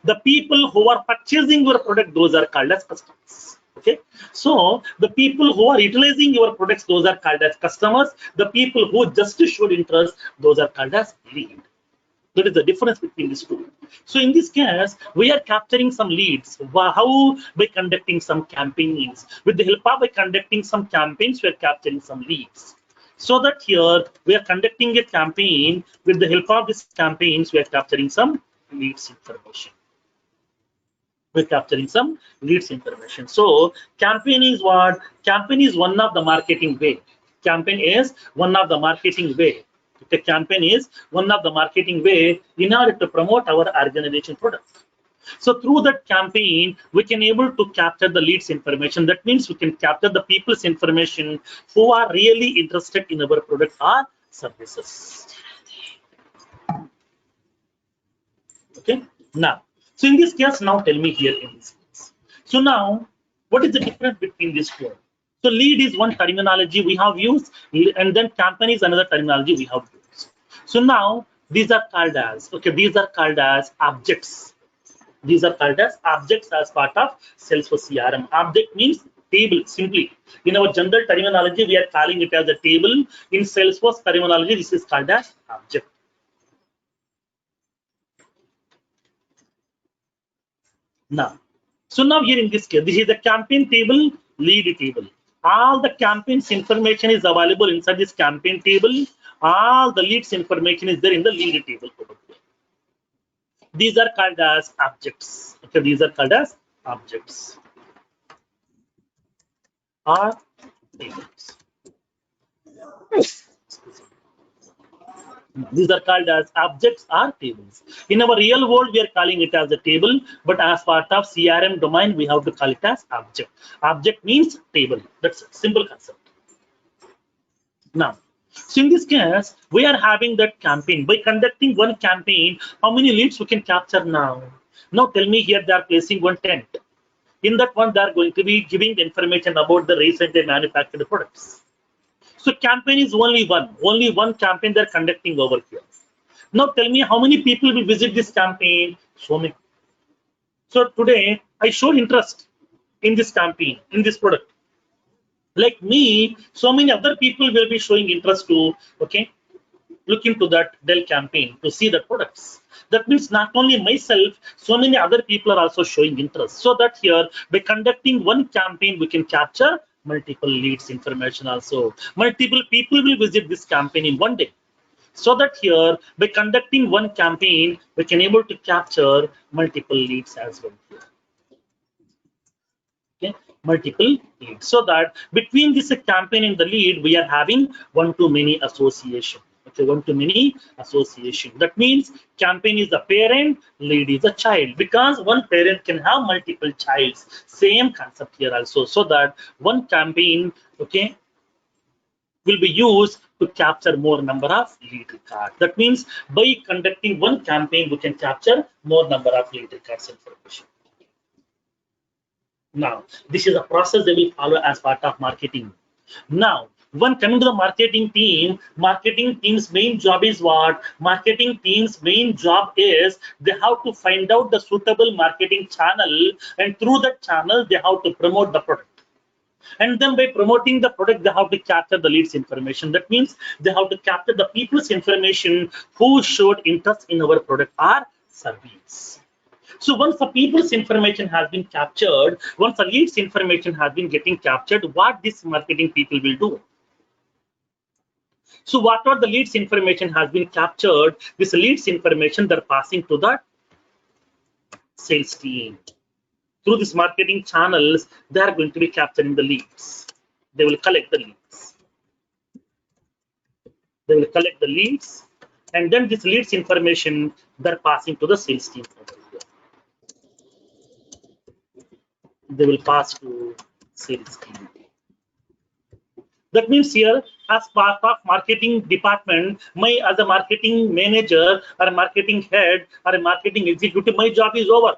The people who are purchasing your product, those are called as customers. Okay, so the people who are utilizing your products, those are called as customers. The people who just showed interest, those are called as lead. That is the difference between these two. So in this case, we are capturing some leads. How? By conducting some campaigns. With the help of by conducting some campaigns, we are capturing some leads. So that here we are conducting a campaign. With the help of these campaigns, we are capturing some leads information. We're capturing some leads information. So campaign is what? Campaign is one of the marketing way. Campaign is one of the marketing way. The campaign is one of the marketing way in order to promote our organization product. So through that campaign, we can able to capture the leads information. That means we can capture the people's information who are really interested in our product or services. Okay, now, so in this case, now tell me here in this case. So now, what is the difference between these two? So lead is one terminology we have used, and then campaign is another terminology we have used. So now these are called as, okay, these are called as objects. These are called as objects as part of Salesforce CRM. Object means table, simply. In our general terminology, we are calling it as a table. In Salesforce terminology, this is called as object. Now, so now here in this case, this is the campaign table, lead table. All the campaigns information is available inside this campaign table. All the leads information is there in the lead table. These are called as objects. Okay, these are called as objects or tables. These are called as objects or tables. In our real world, we are calling it as a table, but as part of CRM domain, we have to call it as object. Object means table. That's a simple concept. Now, so in this case, we are having that campaign. By conducting one campaign, how many leads we can capture now? Now tell me here they are placing one tent. In that one, they are going to be giving the information about the recently manufactured products. So campaign is only one campaign they're conducting over here. Now tell me how many people will visit this campaign? So many. So today I showed interest in this campaign, in this product. Like me, so many other people will be showing interest to, okay, look into that Dell campaign to see the products. That means not only myself, so many other people are also showing interest. So that here, by conducting one campaign, we can capture multiple leads information also. Multiple people will visit this campaign in one day. So that here, by conducting one campaign, we can able to capture multiple leads as well. Okay, multiple leads. So that between this campaign and the lead, we are having one-to-many association. Okay, one-to-many association. That means campaign is the parent, lead is a child, because one parent can have multiple childs. Same concept here also. So that one campaign, okay, will be used to capture more number of lead records. That means by conducting one campaign, we can capture more number of lead records information. Now, this is a process they will follow as part of marketing. Now, when coming to the marketing team's main job is what? Marketing team's main job is they have to find out the suitable marketing channel, and through that channel, they have to promote the product. And then by promoting the product, they have to capture the leads information. That means they have to capture the people's information who showed interest in our product or service. So once the people's information has been captured, once the leads information has been getting captured, what this marketing people will do? So whatever the leads information has been captured, this leads information they're passing to the sales team. Through these marketing channels, they are going to be capturing the leads. They will collect the leads. They will collect the leads, and then this leads information they're passing to the sales team. They will pass to sales team. That means here, as part of marketing department, as a marketing manager or a marketing head or a marketing executive, my job is over.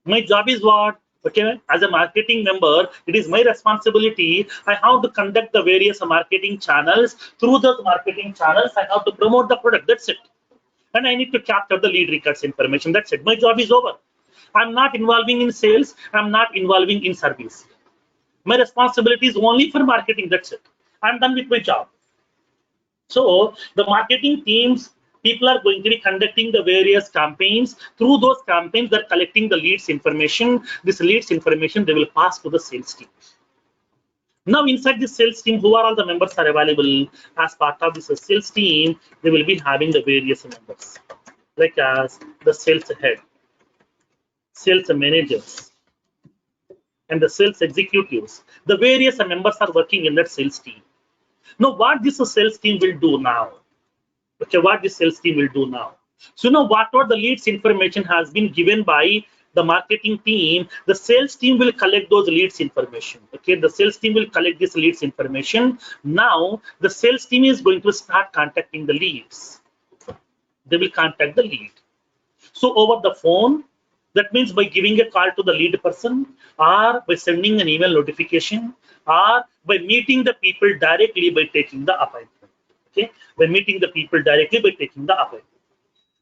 My job is what? Okay, as a marketing member, it is my responsibility. I have to conduct the various marketing channels. Through those marketing channels, I have to promote the product. That's it. And I need to capture the lead records information. That's it. My job is over. I'm not involving in sales. I'm not involving in service. My responsibility is only for marketing. That's it. I'm done with my job. So the marketing teams, people are going to be conducting the various campaigns. Through those campaigns, they're collecting the leads information. This leads information they will pass to the sales team. Now inside the sales team, who are all the members are available as part of this sales team? They will be having the various members, like as the sales head, sales managers, and the sales executives. The various members are working in that sales team. Now, what this sales team will do now? Okay, what this sales team will do now? So now, whatever the leads information has been given by the marketing team, the sales team will collect those leads information. Okay, the sales team will collect this leads information. Now, the sales team is going to start contacting the leads. They will contact the lead. So over the phone, that means by giving a call to the lead person, or by sending an email notification, or by meeting the people directly by taking the appointment. Okay, by meeting the people directly by taking the appointment.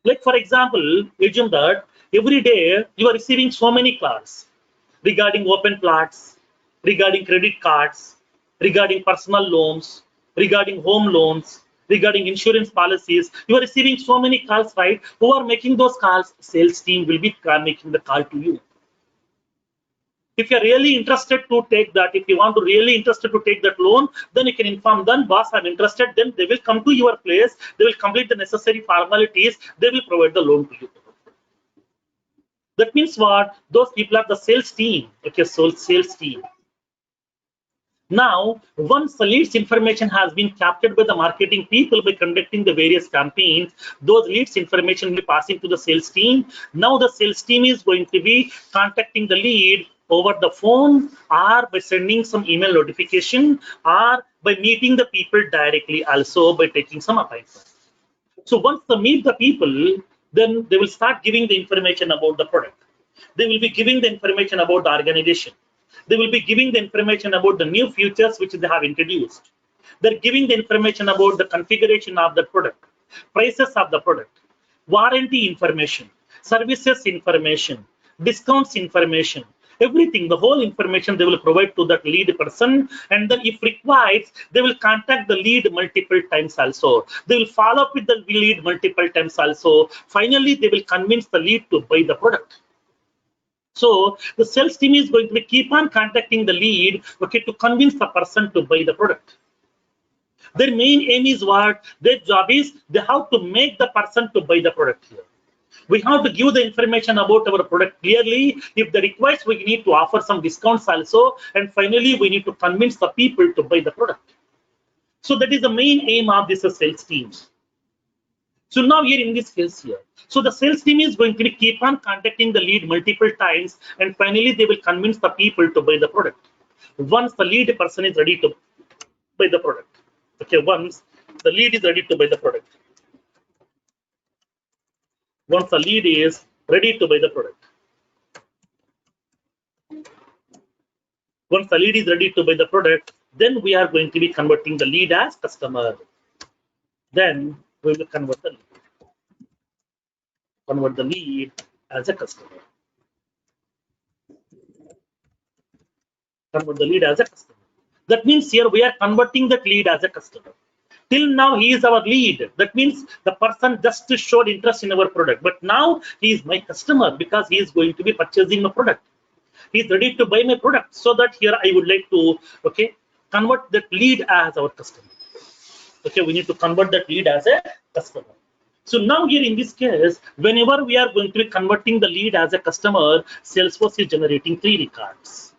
Like for example, assume that every day you are receiving so many calls regarding open plots, regarding credit cards, regarding personal loans, regarding home loans, regarding insurance policies. You are receiving so many calls, right? Who are making those calls? Sales team will be making the call to you. If you're really interested to take that, if you want to really interested to take that loan, then you can inform them, boss, I'm interested. Then they will come to your place. They will complete the necessary formalities. They will provide the loan to you. That means what? Those people are the sales team. Okay, so sales team. Now, once the leads information has been captured by the marketing people by conducting the various campaigns, those leads information will be passing to the sales team. Now the sales team is going to be contacting the lead over the phone, or by sending some email notification, or by meeting the people directly, also by taking some appointment. So once they meet the people, then they will start giving the information about the product. They will be giving the information about the organization. They will be giving the information about the new features which they have introduced. They're giving the information about the configuration of the product, prices of the product, warranty information, services information, discounts information, everything, the whole information they will provide to that lead person. And then if required, they will contact the lead multiple times also. They will follow up with the lead multiple times also. Finally, they will convince the lead to buy the product. So the sales team is going to be keep on contacting the lead, okay, to convince the person to buy the product. Their main aim is what? Their job is they have to make the person to buy the product here. We have to give the information about our product clearly. If they requires, we need to offer some discounts also. And finally, we need to convince the people to buy the product. So that is the main aim of this sales teams. So now here in this case here, so the sales team is going to keep on contacting the lead multiple times, and finally they will convince the people to buy the product. Once the lead person is ready to buy the product, okay, once the lead is ready to buy the product, once the lead is ready to buy the product, once the lead is ready to buy the product, then we are going to be converting the lead as customer. Then we will convert the lead as a customer. Convert the lead as a customer. That means here we are converting that lead as a customer. Till now he is our lead. That means the person just showed interest in our product, but now he is my customer because he is going to be purchasing my product. He is ready to buy my product. So that here I would like to convert that lead as our customer. We need to convert that lead as a customer. So now here in this case, whenever we are going to be converting the lead as a customer, Salesforce is generating 3 records.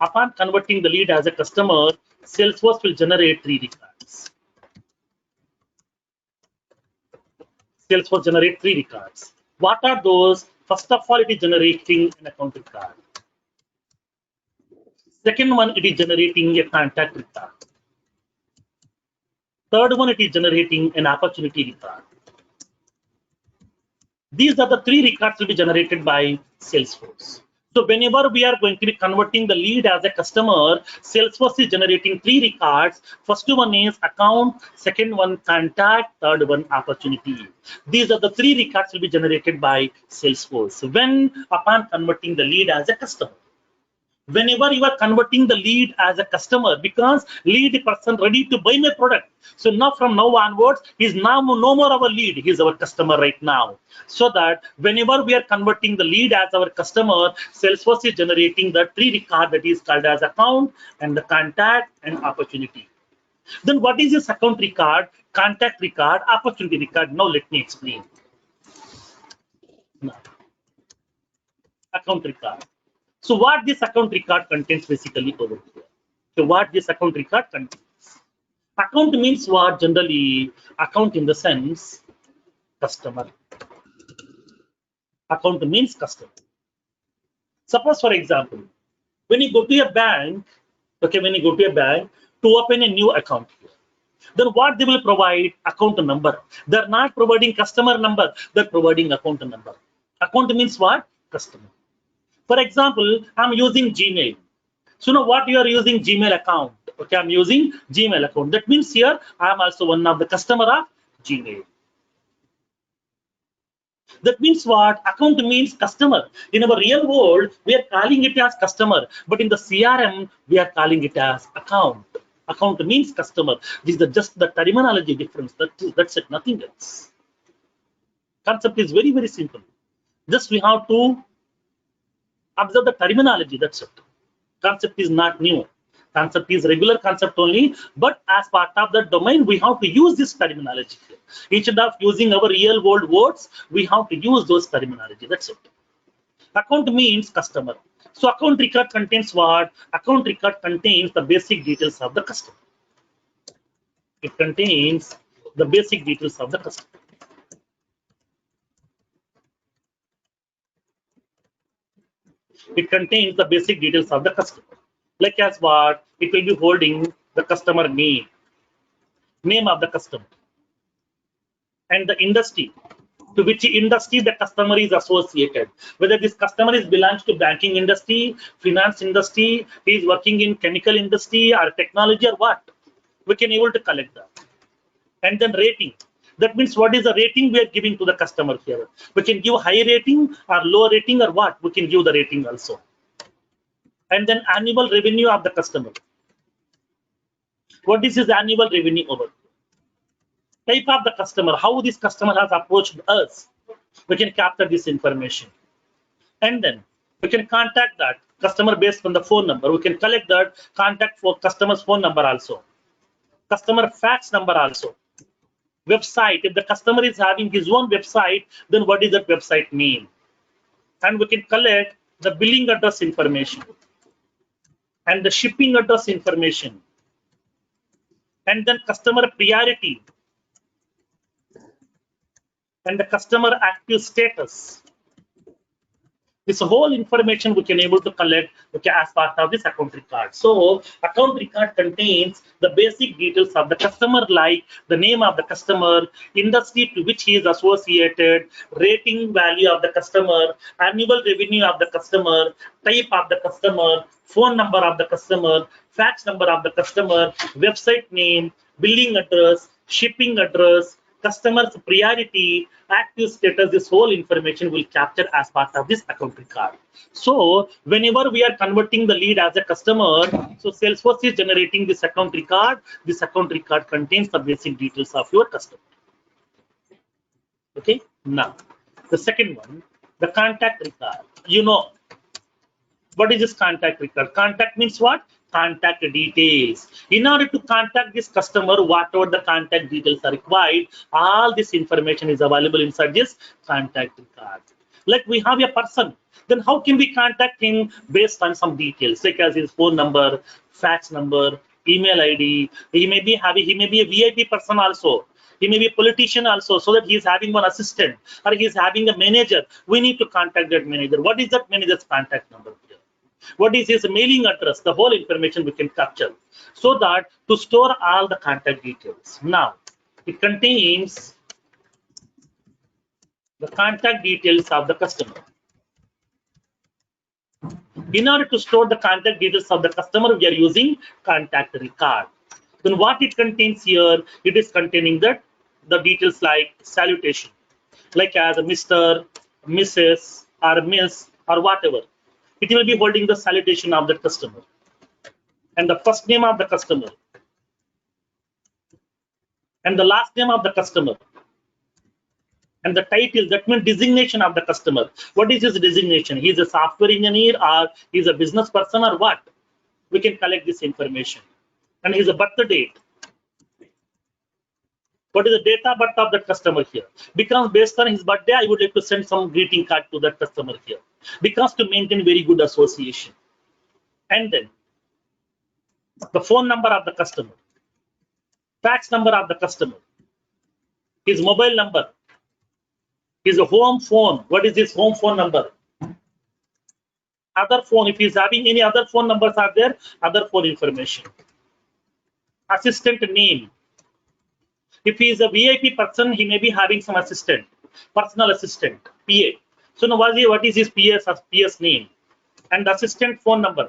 Upon converting the lead as a customer, Salesforce will generate 3 records. Salesforce generate 3 records. What are those? First of all, it is generating an account record. Second one, it is generating a contact record. Third one, it is generating an opportunity record. These are the 3 records will be generated by Salesforce. So whenever we are going to be converting the lead as a customer, Salesforce is generating 3 records. First one is account, second one contact, third one opportunity. These are the 3 records will be generated by Salesforce when upon converting the lead as a customer. Whenever you are converting the lead as a customer, because lead person ready to buy my product. So now from now onwards, he's now no more our lead, he's our customer right now. So that whenever we are converting the lead as our customer, Salesforce is generating the 3 record that is called as account and the contact and opportunity. Then what is this account record, contact record, opportunity record? Now let me explain. Now, account record. So what this account record contains basically over here. So what this account record contains. Account means what? Generally, account in the sense customer. Account means customer. Suppose for example, when you go to a bank, when you go to a bank to open a new account here, then what they will provide? Account number. They're not providing customer number, they're providing account number. Account means what? Customer. For example, I'm using Gmail. So now what you are using Gmail account? I'm using Gmail account. That means here I am also one of the customer of Gmail. That means what? Account means customer. In our real world, we are calling it as customer, but in the CRM, we are calling it as account. Account means customer. This is just the terminology difference. That's it, nothing else. Concept is very, very simple. Just we have to observe the terminology, that's it. Concept is not new. Concept is regular concept only, but as part of the domain, we have to use this terminology. Instead of using our real world words, we have to use those terminology, that's it. Account means customer. So account record contains what? Account record contains the basic details of the customer. It contains the basic details of the customer. It contains the basic details of the customer. Like as what? It will be holding the customer name of the customer, and the industry, to which industry the customer is associated. Whether this customer belongs to banking industry, finance industry, he is working in chemical industry or technology or what. We can able to collect that. And then rating. That means what is the rating we are giving to the customer here. We can give high rating or low rating or what. We can give the rating also. And then annual revenue of the customer. What is his annual revenue over? Type of the customer, how this customer has approached us. We can capture this information. And then we can contact that customer based on the phone number. We can collect that contact for customer's phone number also. Customer fax number also. Website, if the customer is having his own website, then what is that website name? And we can collect the billing address information and the shipping address information, and then customer priority and the customer active status. This whole information we can able to collect as part of this account record. So account record contains the basic details of the customer, like the name of the customer, industry to which he is associated, rating value of the customer, annual revenue of the customer, type of the customer, phone number of the customer, fax number of the customer, website name, billing address, shipping address, customer's priority, active status, this whole information will capture as part of this account record. So whenever we are converting the lead as a customer, so Salesforce is generating this account record. This account record contains the basic details of your customer. Okay, now the second one, the contact record. You know, what is this contact record? Contact means what? Contact details. In order to contact this customer, whatever the contact details are required, all this information is available inside this contact record. Like we have a person, then how can we contact him based on some details, like as his phone number, fax number, email ID. He may be a VIP person also. He may be a politician also, so that he is having one assistant or he is having a manager. We need to contact that manager. What is that manager's contact number here? What is his mailing address? The whole information we can capture, so that to store all the contact details. Now, it contains the contact details of the customer. In order to store the contact details of the customer, we are using contact record. Then what it contains here? It is containing the details like salutation, like as a Mr., Mrs., or Miss, or whatever. It will be holding the salutation of the customer and the first name of the customer and the last name of the customer and the title, that means designation of the customer. What is his designation? He is a software engineer or he is a business person or what? We can collect this information. And his birth date. What is the date of birth of that customer here? Because based on his birthday, I would like to send some greeting card to that customer here, because to maintain very good association. And then the phone number of the customer, fax number of the customer, his mobile number, his home phone. What is his home phone number? Other phone, if he's having any other phone numbers are there, other phone information. Assistant name. If he is a VIP person, he may be having some assistant, personal assistant, PA. So now what is his PA's name? And assistant phone number.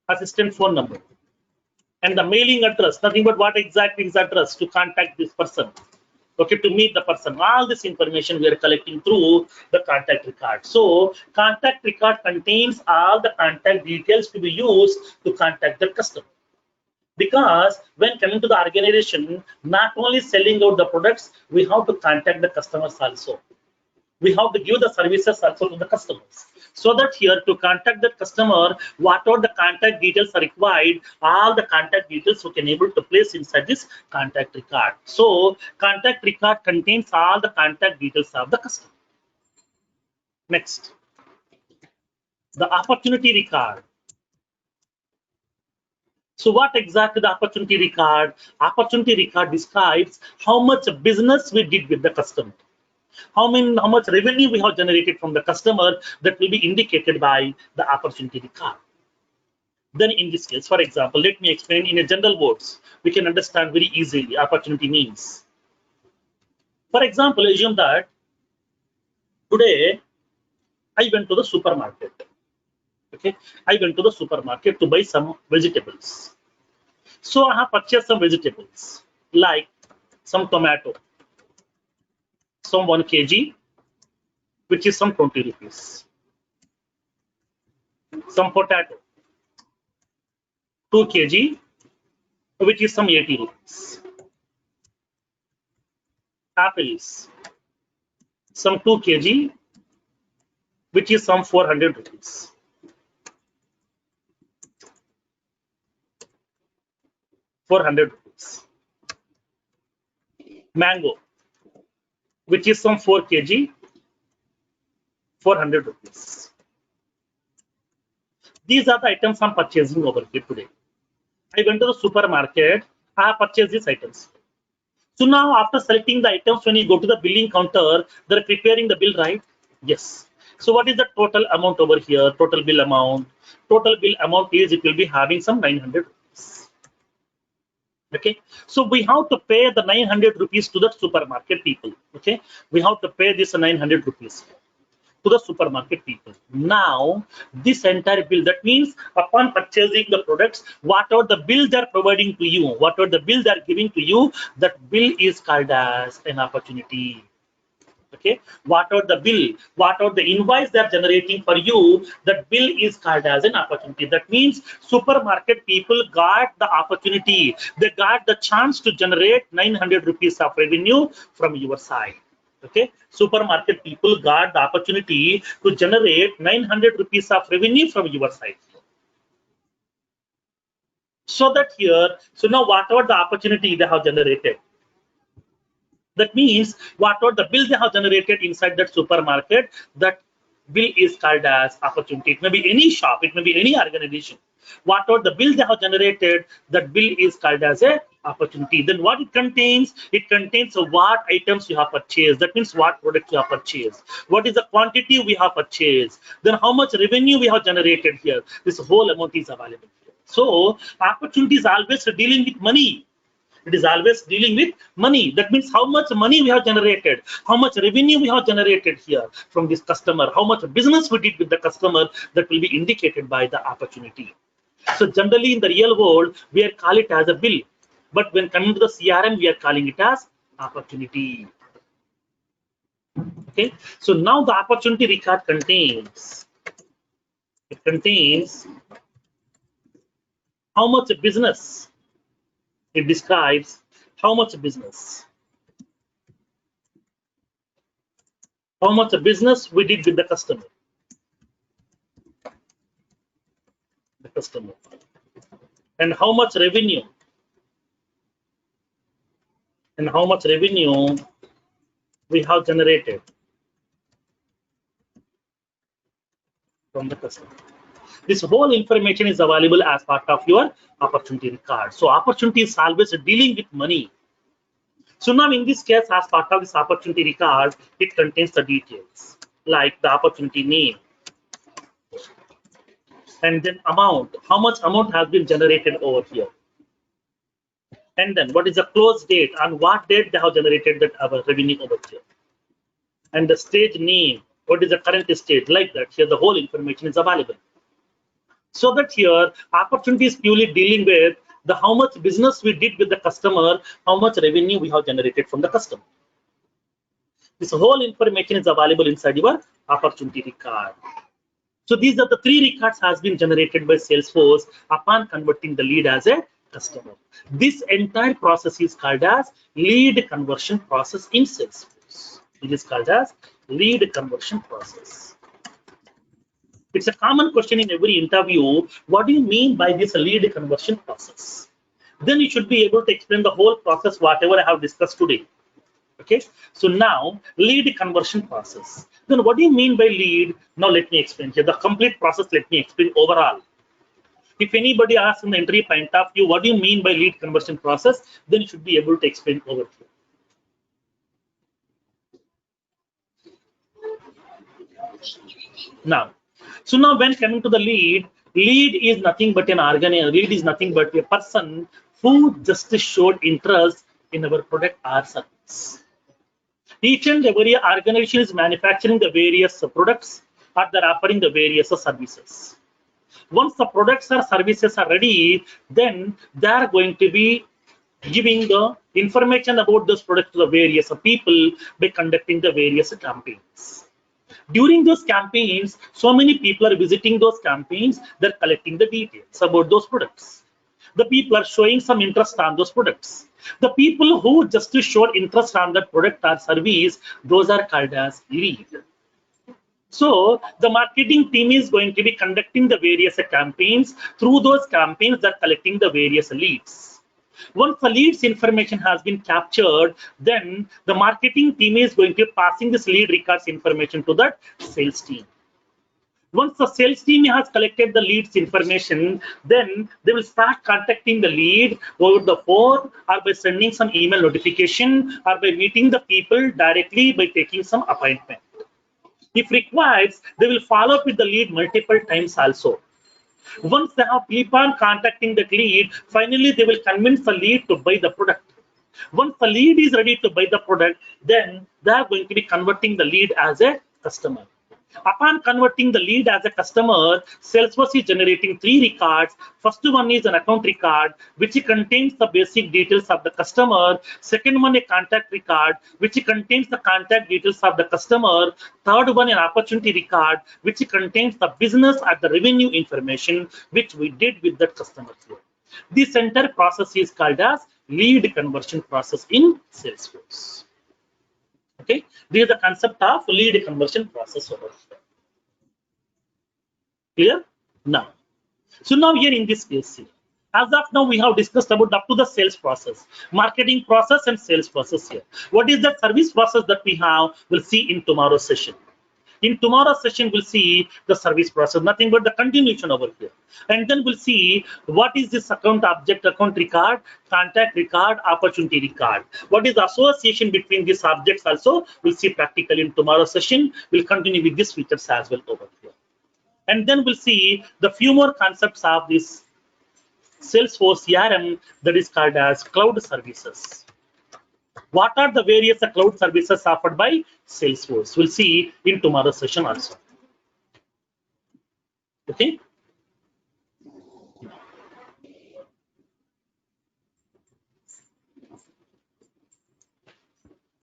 Assistant phone number. And the mailing address, nothing but what exact is address to contact this person. Okay, to meet the person. All this information we are collecting through the contact record. So contact record contains all the contact details to be used to contact the customer. Because when coming to the organization, not only selling out the products, we have to contact the customers also. We have to give the services also to the customers. So that here to contact the customer, whatever the contact details are required, all the contact details we can able to place inside this contact record. So contact record contains all the contact details of the customer. Next, the opportunity record. So what exactly the opportunity record? Opportunity record describes how much business we did with the customer. How much revenue we have generated from the customer, that will be indicated by the opportunity record. Then in this case, for example, let me explain in a general words. We can understand very easily opportunity means. For example, assume that today I went to the supermarket. Okay, I went to the supermarket to buy some vegetables. So I have purchased some vegetables like some tomato, some 1 kg, which is some 20 rupees. Some potato, 2 kg, which is some 80 rupees. Apples, some 2 kg, which is some 400 rupees. ₹400. Mango, which is some 4 kg, 400 rupees. These are the items I'm purchasing over here today. I went to the supermarket, I have purchased these items. So now after selecting the items, when you go to the billing counter, they're preparing the bill, right? Yes. So what is the total amount over here? Total bill amount. Total bill amount is, it will be having some 900 rupees. Okay, so we have to pay the 900 rupees to the supermarket people. Okay, we have to pay this 900 rupees. to the supermarket people. Now, this entire bill, that means upon purchasing the products, whatever the bill they're providing to you, whatever the bill they're giving to you, that bill is called as an opportunity. Okay, whatever the bill, whatever the invoice they're generating for you, that bill is called as an opportunity. That means supermarket people got the opportunity, they got the chance to generate 900 rupees of revenue from your side. Okay, supermarket people got the opportunity to generate 900 rupees of revenue from your side. So that here, so now whatever the opportunity they have generated, that means whatever the bill they have generated inside that supermarket, that bill is called as opportunity. It may be any shop, it may be any organization. Whatever the bill they have generated, that bill is called as a opportunity. Then what it contains? It contains what items you have purchased. That means what product you have purchased. What is the quantity we have purchased. Then how much revenue we have generated here. This whole amount is available here. So opportunity is always dealing with money. It is always dealing with money. That means how much money we have generated, how much revenue we have generated here from this customer, how much business we did with the customer, that will be indicated by the opportunity. So generally in the real world, we are calling it as a bill. But when coming to the CRM, we are calling it as opportunity. Okay. So now the opportunity record contains, it contains how much business. It describes how much business we did with the customer, and how much revenue, we have generated from the customer. This whole information is available as part of your opportunity record. So opportunity is always dealing with money. So now in this case, as part of this opportunity record, it contains the details like the opportunity name, and then amount, how much amount has been generated over here, and then what is the close date, on what date they have generated that revenue over here, and the stage name, what is the current stage, like that. Here the whole information is available. So that here opportunity is purely dealing with the how much business we did with the customer, how much revenue we have generated from the customer. This whole information is available inside your opportunity record. So these are the 3 records has been generated by Salesforce upon converting the lead as a customer. This entire process is called as lead conversion process in Salesforce. It is called as lead conversion process. It's a common question in every interview. What do you mean by this lead conversion process? Then you should be able to explain the whole process, whatever I have discussed today. Okay, so now lead conversion process. Then what do you mean by lead? Now let me explain here. The complete process, let me explain overall. If anybody asks in the entry point of view, what do you mean by lead conversion process? Then you should be able to explain over here. Now, so now when coming to the lead is nothing but an organization. Lead is nothing but a person who just showed interest in our product or service. Each and every organization is manufacturing the various products or they're offering the various services. Once the products or services are ready, then they are going to be giving the information about those products to the various people by conducting the various campaigns. During those campaigns, so many people are visiting those campaigns, they're collecting the details about those products. The people are showing some interest on those products. The people who just showed interest on that product or service, those are called as lead. So the marketing team is going to be conducting the various campaigns. Through those campaigns, they're collecting the various leads. Once the leads information has been captured, then the marketing team is going to be passing this lead records information to the sales team. Once the sales team has collected the leads information, then they will start contacting the lead over the phone or by sending some email notification or by meeting the people directly by taking some appointment. If required, they will follow up with the lead multiple times also. Once they have keep on contacting that lead, finally they will convince the lead to buy the product. Once the lead is ready to buy the product, then they are going to be converting the lead as a customer. Upon converting the lead as a customer, Salesforce is generating 3 records. First one is an account record, which contains the basic details of the customer. Second one, a contact record, which contains the contact details of the customer. Third one, an opportunity record, which contains the business and the revenue information, which we did with that customer flow. This entire process is called as lead conversion process in Salesforce. Okay, this is the concept of lead conversion process over here. Clear? Now, so now here in this case, here, as of now, we have discussed about up to the sales process, marketing process, and sales process here. What is that service process that we have? We'll see in tomorrow's session. In tomorrow's session, we'll see the service process, nothing but the continuation over here. And then we'll see what is this account object, account record, contact record, opportunity record. What is the association between these objects also? We'll see practically in tomorrow's session. We'll continue with these features as well over here. And then we'll see the few more concepts of this Salesforce CRM that is called as cloud services. What are the various cloud services offered by Salesforce? We'll see in tomorrow's session also. Okay.